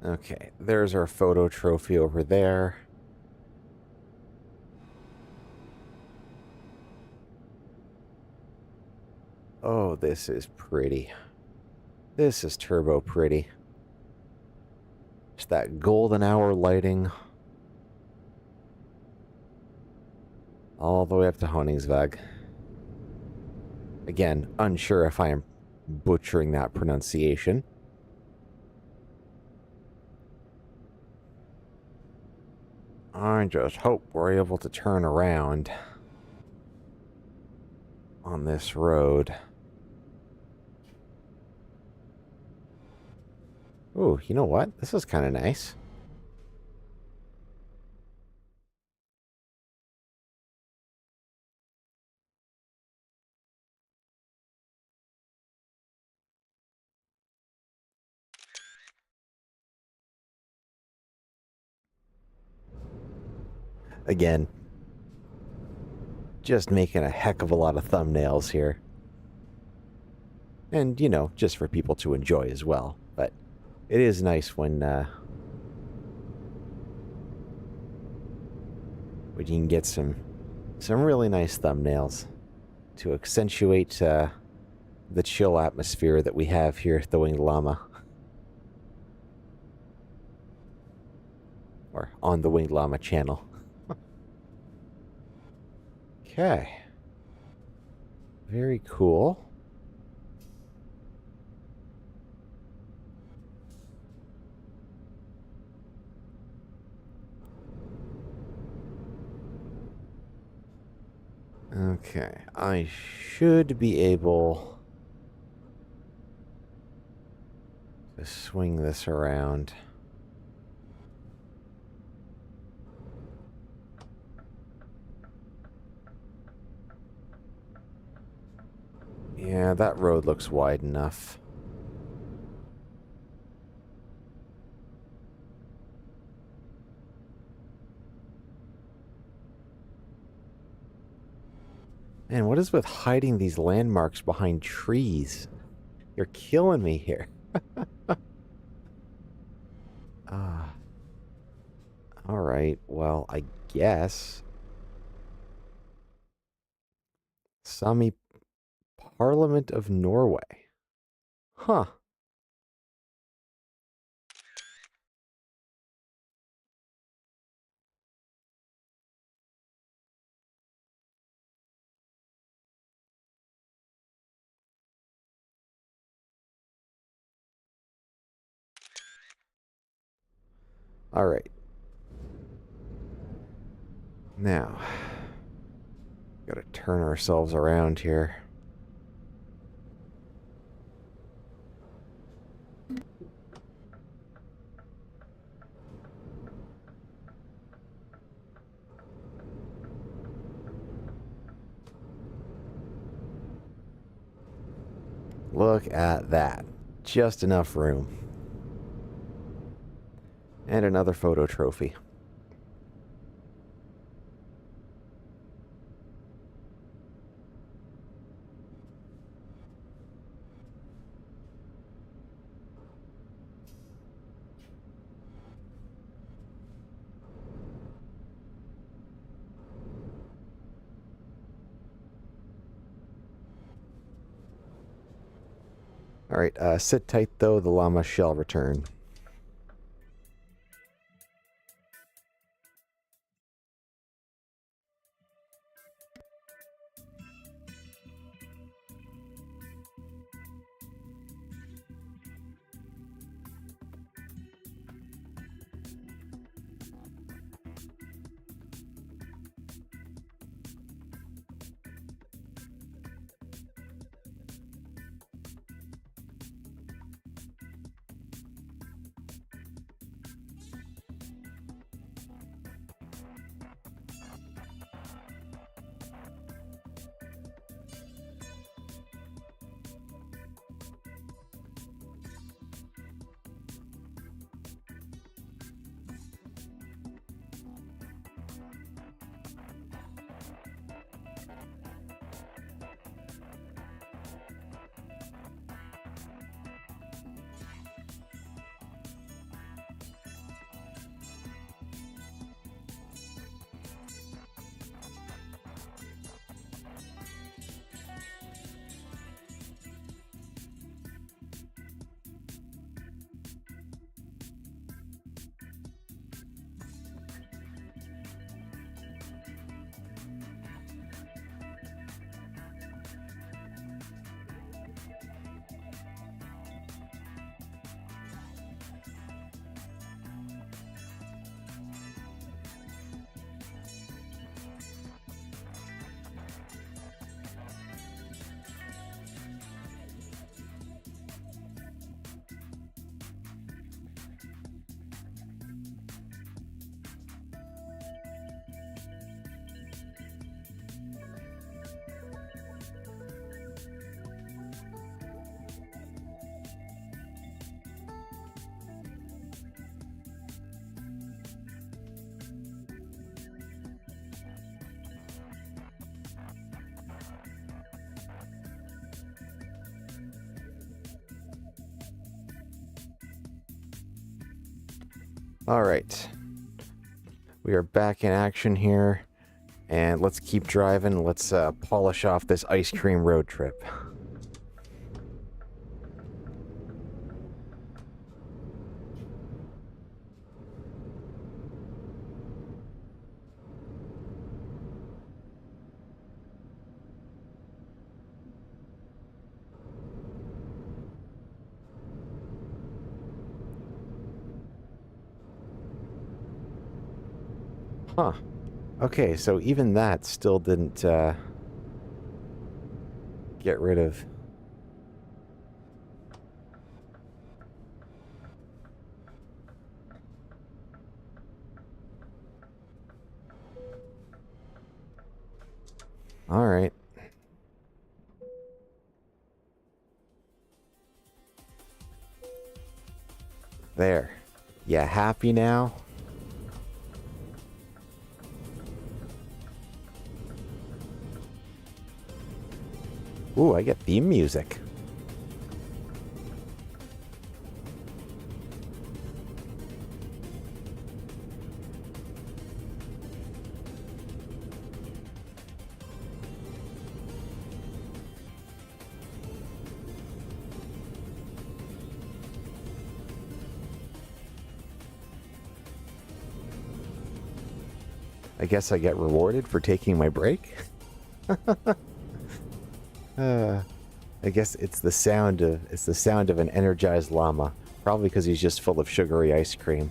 Okay, there's our photo trophy over there. Oh, this is pretty. This is turbo pretty. Just that golden hour lighting. All the way up to Honingsvag. Again, unsure if I am butchering that pronunciation. I just hope we're able to turn around on this road. Ooh, you know what? This is kind of nice. Again, just making a heck of a lot of thumbnails here. And, you know, just for people to enjoy as well. But it is nice when you can get some really nice thumbnails to accentuate the chill atmosphere that we have here at the Winged Llama. Or on the Winged Llama channel. Okay. Very cool. Okay, I should be able to swing this around. Yeah, that road looks wide enough. Man, what is with hiding these landmarks behind trees? You're killing me here. Ah. Alright, well, I guess. Sami Parliament of Norway. Huh. Alright. Now, gotta turn ourselves around here. Look at that. Just enough room. And another photo trophy. Alright, sit tight though, the llama shall return. All right. We are back in action here. And let's keep driving. Let's polish off this ice cream road trip. Huh. Okay, so even that still didn't get rid of... All right. There. Yeah, happy now? Ooh, I get theme music. I guess I get rewarded for taking my break? I guess it's the sound of an energized llama. Probably because he's just full of sugary ice cream.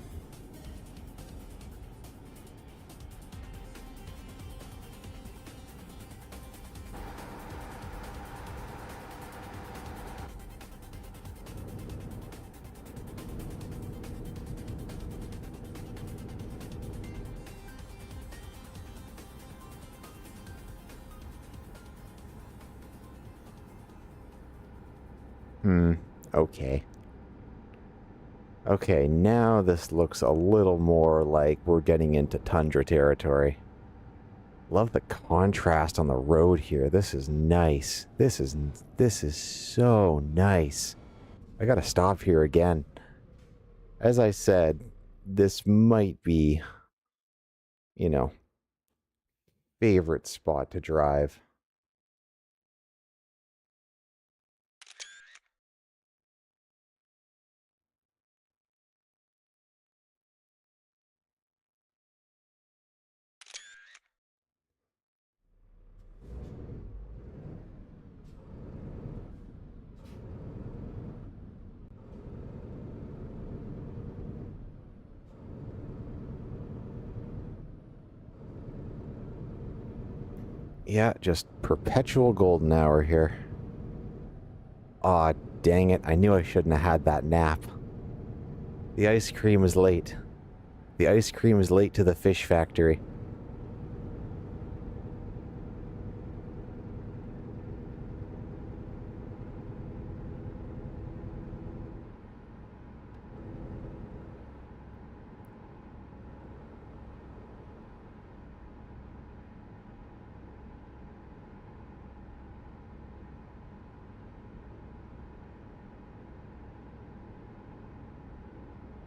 Okay. Okay, now this looks a little more like we're getting into tundra territory. Love the contrast on the road here. This is nice. This is so nice. I gotta stop here again. As I said, this might be, you know, favorite spot to drive. Yeah, just perpetual golden hour here. Aw, dang it. I knew I shouldn't have had that nap. The ice cream is late. The ice cream is late to the fish factory.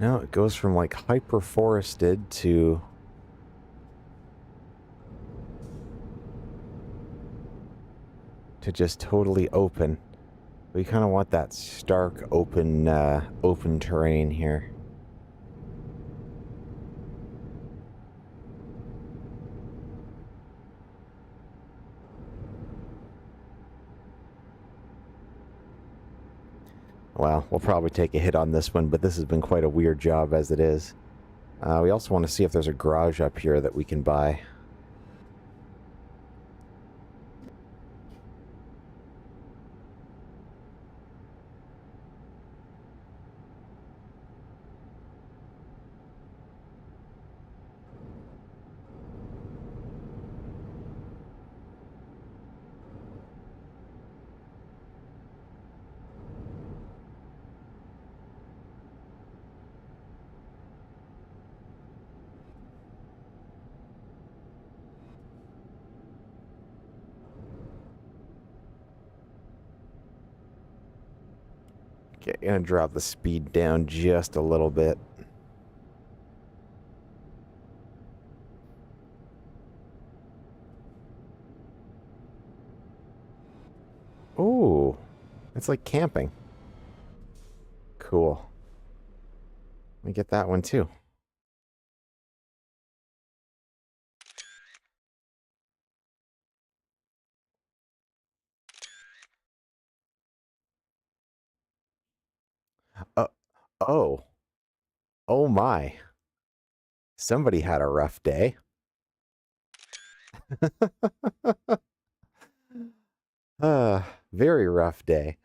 No, it goes from like hyper forested to just totally open. We kind of want that stark open open terrain here. Well, we'll probably take a hit on this one, but this has been quite a weird job as it is. We also want to see if there's a garage up here that we can buy. Okay, gonna drop the speed down just a little bit. It's like camping. Cool. Let me get that one too. Uh, oh. Oh my. Somebody had a rough day. Very rough day.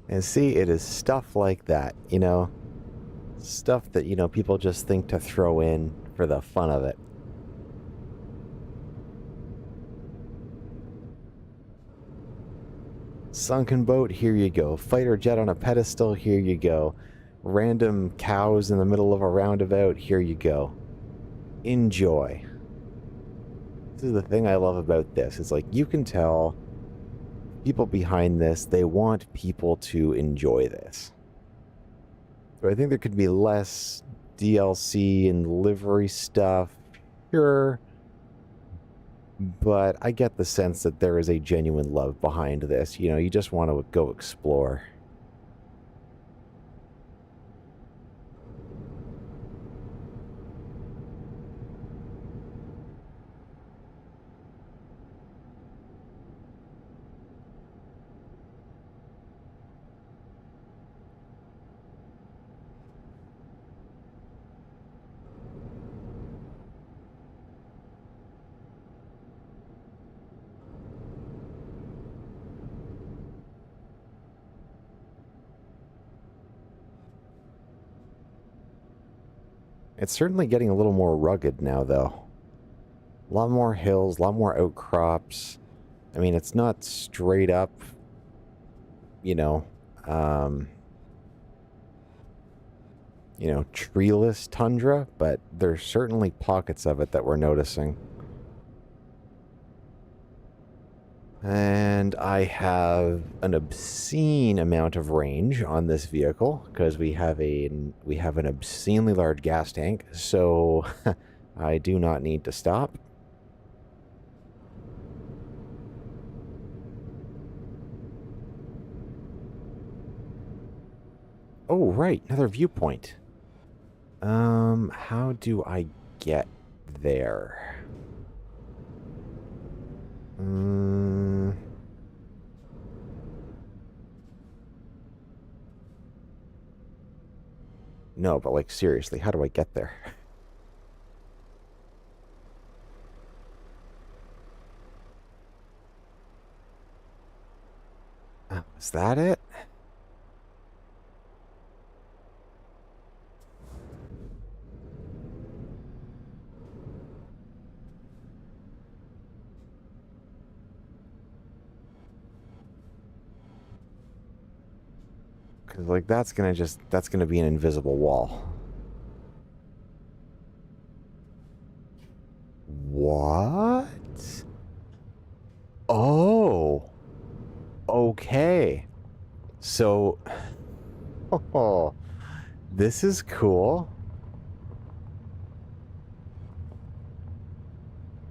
And see, it is stuff like that, stuff that, people just think to throw in for the fun of it. Sunken boat, here you go. Fighter jet on a pedestal, here you go. Random cows in the middle of a roundabout, here you go. Enjoy. This is the thing I love about this. It's like you can tell people behind this, they want people to enjoy this. So I think there could be less DLC and livery stuff, sure. But I get the sense that there is a genuine love behind this. You just want to go explore. It's certainly getting a little more rugged now, though. A lot more hills, a lot more outcrops. I mean, it's not straight up, you know, um, treeless tundra, but there's certainly pockets of it that we're noticing. And I have an obscene amount of range on this vehicle because we have an obscenely large gas tank, so I do not need to stop. Oh, right, another viewpoint. How do I get there? No, but like seriously, how do I get there? Oh, is that it? Because like that's gonna be an invisible wall. What? Oh. Okay. So, oh, this is cool.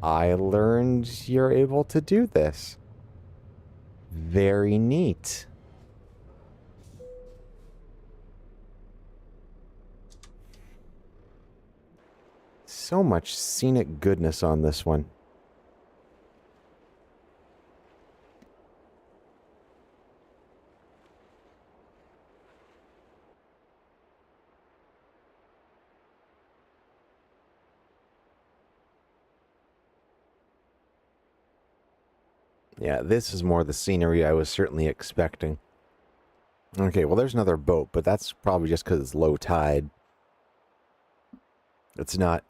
I learned you're able to do this. Very neat. So much scenic goodness on this one. Yeah, this is more the scenery I was certainly expecting. Okay, well, there's another boat, but that's probably just because it's low tide. It's not,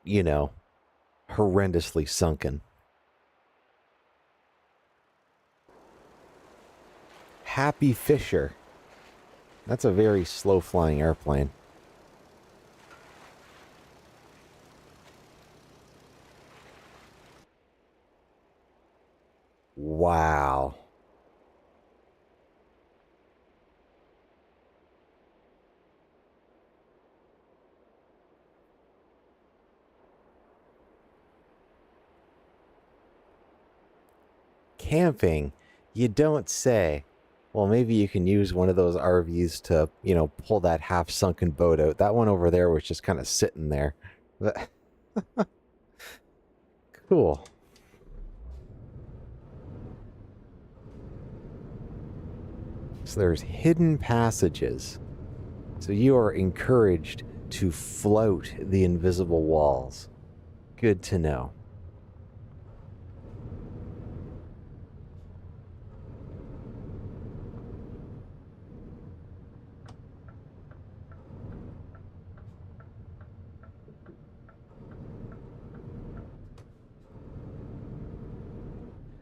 horrendously sunken. Happy Fisher. That's a very slow-flying airplane. Wow. Camping? You don't say. Well, maybe you can use one of those RVs to, pull that half sunken boat out. That one over there was just kind of sitting there. But cool. So there's hidden passages. So you are encouraged to float the invisible walls. Good to know.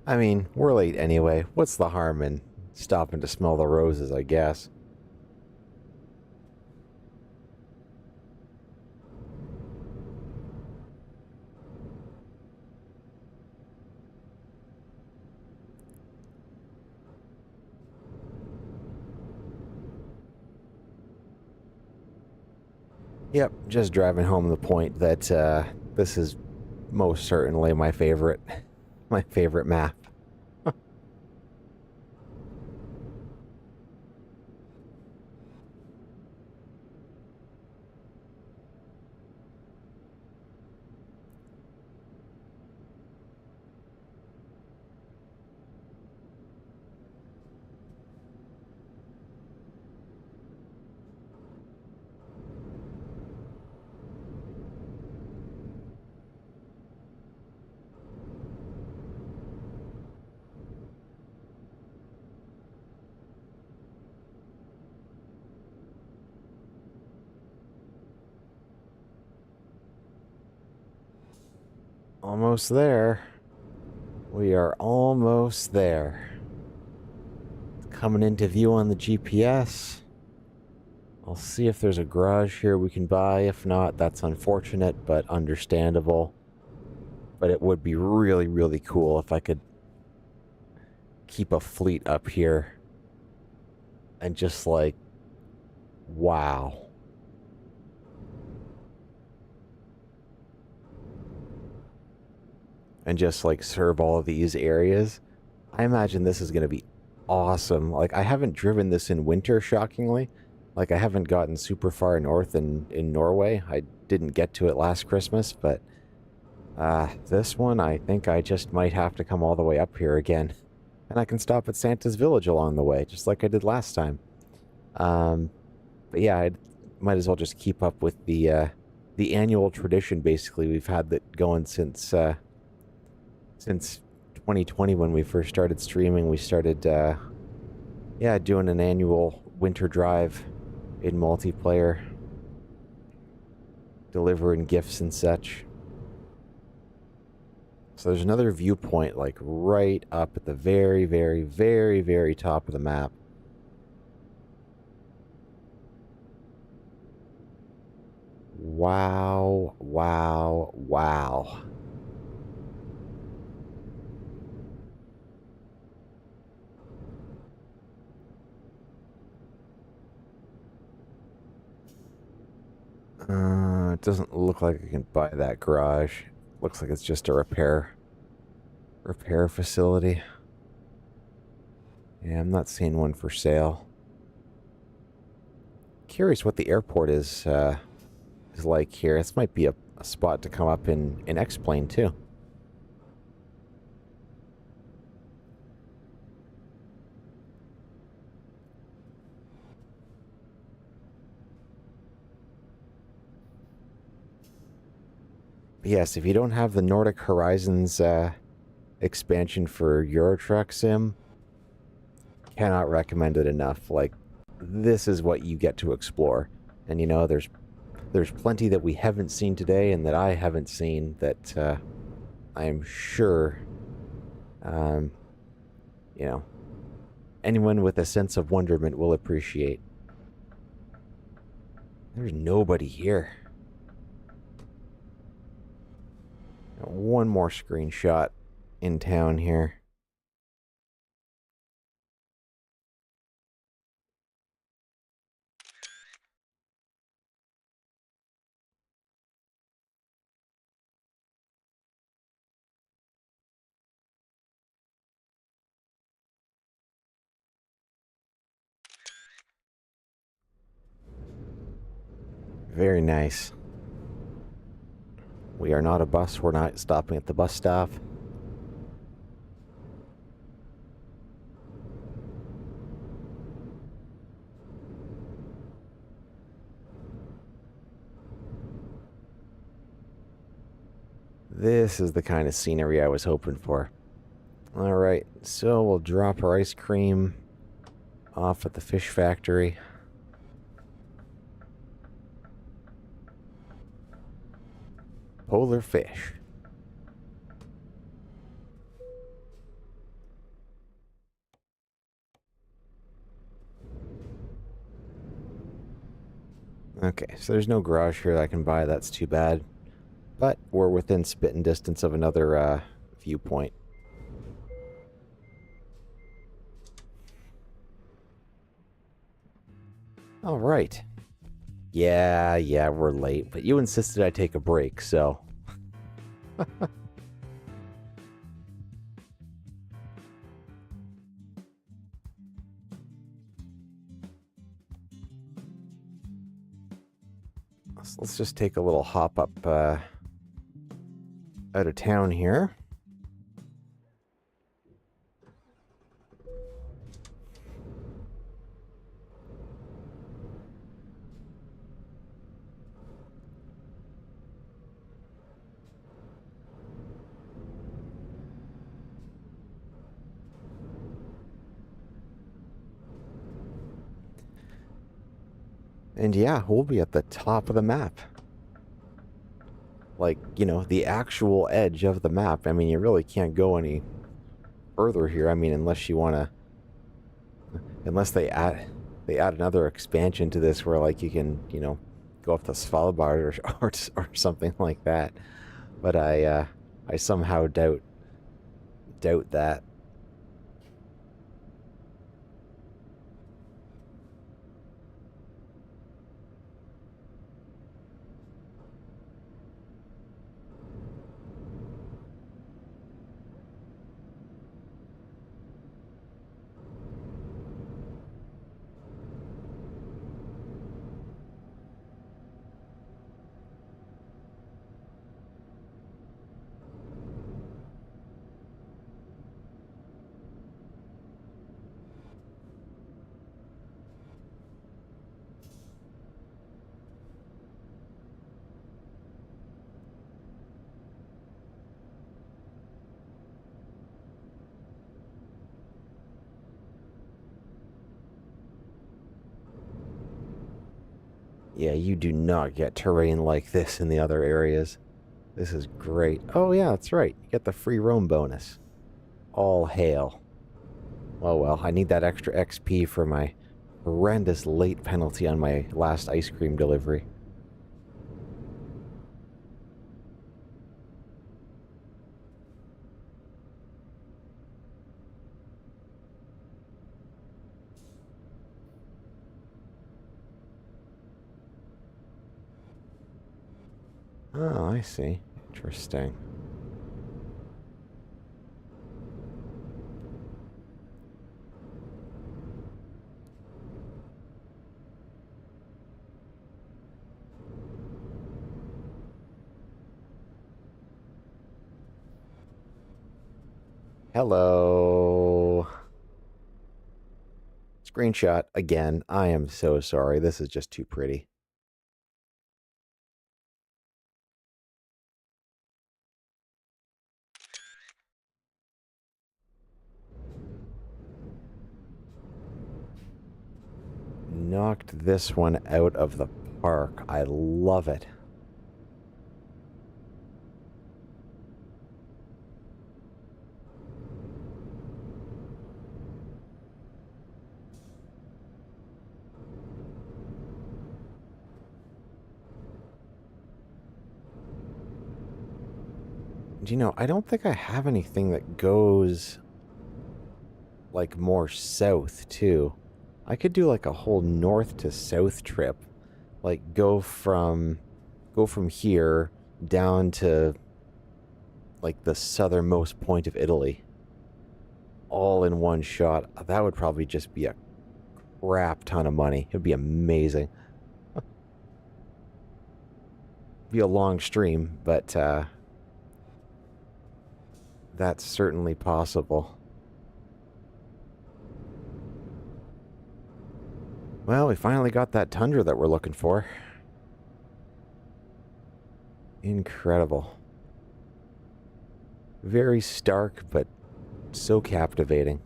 I mean, we're late anyway. What's the harm in stopping to smell the roses, I guess? Yep, just driving home the point that this is most certainly my favorite, my favorite map. Almost there. We are almost there. Coming into view on the GPS. I'll see if there's a garage here we can buy. If not, that's unfortunate, but understandable. But it would be really, really cool if I could keep a fleet up here. And just like, wow. And just like serve all of these areas. I imagine this is going to be awesome. Like, I haven't driven this in winter, shockingly. Like, I haven't gotten super far north in Norway. I didn't get to it last Christmas, but this one, I think I just might have to come all the way up here again. And I can stop at Santa's Village along the way, just like I did last time. But yeah, I might as well just keep up with the annual tradition, basically, we've had that going since 2020 when we first started streaming. We started, yeah, doing an annual winter drive in multiplayer, delivering gifts and such. So there's another viewpoint, like right up at the very, very, very, very top of the map. Wow, wow, wow. It doesn't look like I can buy that garage. Looks like it's just a repair facility. Yeah, I'm not seeing one for sale. Curious what the airport is like here. This might be a spot to come up in X-Plane too. But yes, if you don't have the Nordic Horizons expansion for Euro Truck Sim, cannot recommend it enough. Like, this is what you get to explore. And there's plenty that we haven't seen today and that I haven't seen that I am sure um, you know, anyone with a sense of wonderment will appreciate. There's nobody here. One more screenshot in town here. Very nice. We are not a bus. We're not stopping at the bus stop. This is the kind of scenery I was hoping for. Alright, so we'll drop our ice cream off at the fish factory. Polar fish. Okay, so there's no garage here that I can buy. That's too bad. But we're within spitting distance of another viewpoint. Alright. Yeah, we're late. But you insisted I take a break, so... Let's just take a little hop up out of town here. And yeah, we'll be at the top of the map. Like, you know, the actual edge of the map. I mean, you really can't go any further here. I mean, unless you want to... Unless they add another expansion to this where, like, you can, you know, go up to Svalbard or something like that. But I somehow doubt that. Yeah, you do not get terrain like this in the other areas. This is great. Oh yeah, that's right. You get the free roam bonus. All hail. Oh well, I need that extra XP for my horrendous late penalty on my last ice cream delivery. Oh, I see. Interesting. Hello. Screenshot again. I am so sorry. This is just too pretty. Knocked this one out of the park. I love it. Do you know, I don't think I have anything that goes like more south too. I could do like a whole north to south trip. Like go from here down to like the southernmost point of Italy. All in one shot. That would probably just be a crap ton of money. It would be amazing. be a long stream, but that's certainly possible. Well, we finally got that tundra that we're looking for. Incredible. Very stark, but so captivating.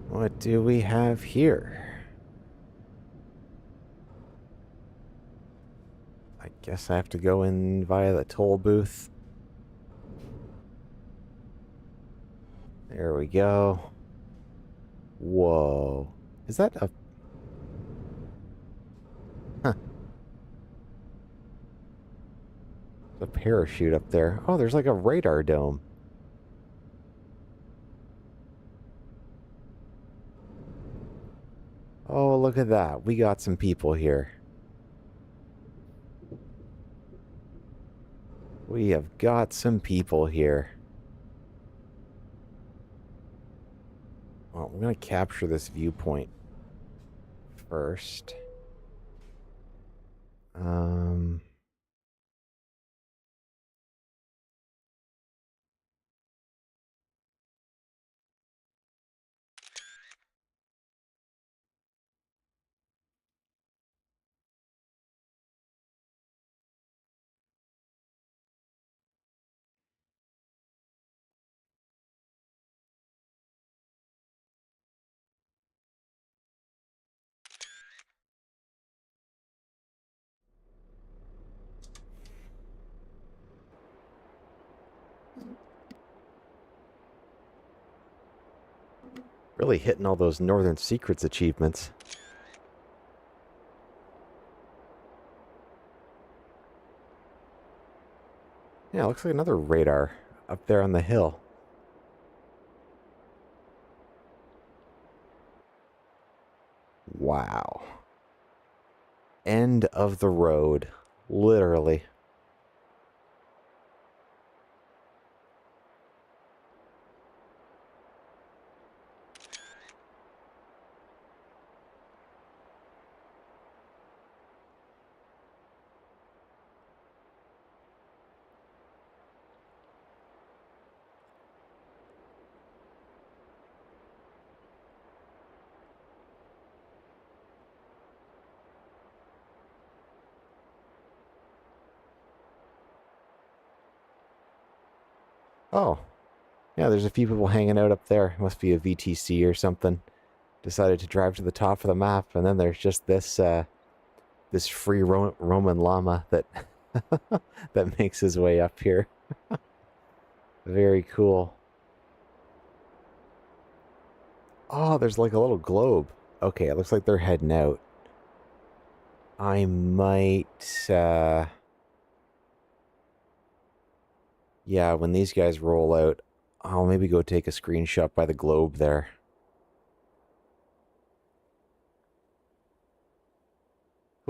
What do we have here? I guess I have to go in via the toll booth. There we go. Whoa. Is that a... Huh. A parachute up there. Oh, there's like a radar dome. Oh, look at that. We got some people here. We have got some people here. Well, we're going to capture this viewpoint first. Really hitting all those Northern Secrets achievements. Yeah, looks like another radar up there on the hill. Wow. End of the road. Literally. Oh. Yeah, there's a few people hanging out up there. Must be a VTC or something. Decided to drive to the top of the map, and then there's just this this free Roman llama that that makes his way up here. Very cool. Oh, there's like a little globe. Okay, it looks like they're heading out. I might, yeah, when these guys roll out, I'll maybe go take a screenshot by the globe there.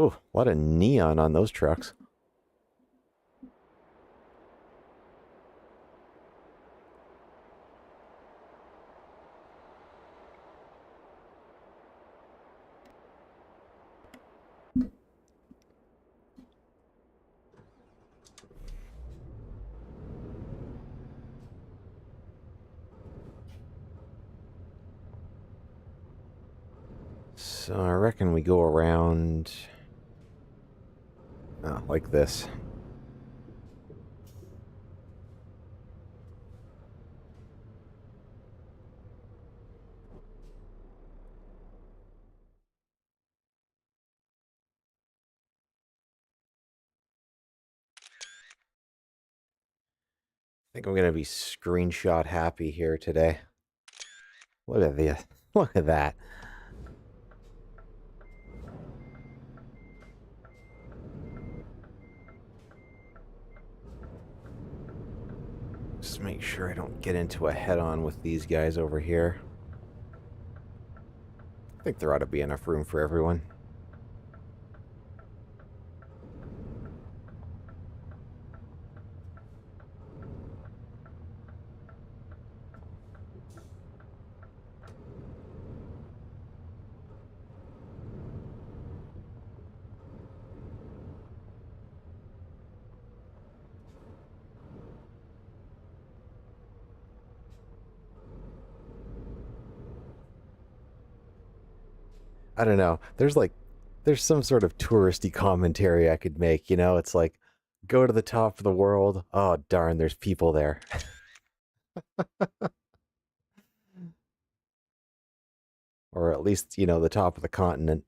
Ooh, a lot of neon on those trucks. So I reckon we go around like this. I think I'm gonna be screenshot happy here today. Look at this. Look at that. just make sure I don't get into a head-on with these guys over here. I think there ought to be enough room for everyone. I don't know. There's some sort of touristy commentary I could make, you know? It's like, go to the top of the world. Oh, darn, there's people there. Or at least, you know, the top of the continent.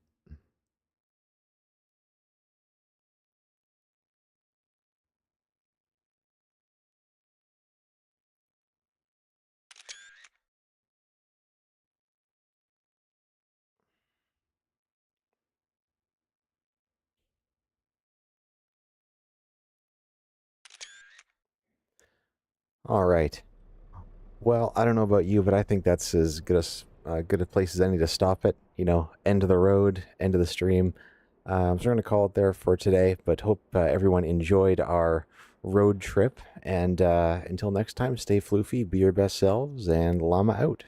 All right. Well, I don't know about you, but I think that's as good a place as any to stop it. You know, end of the road, end of the stream. So we're going to call it there for today, but hope everyone enjoyed our road trip. And until next time, stay floofy, be your best selves, and llama out.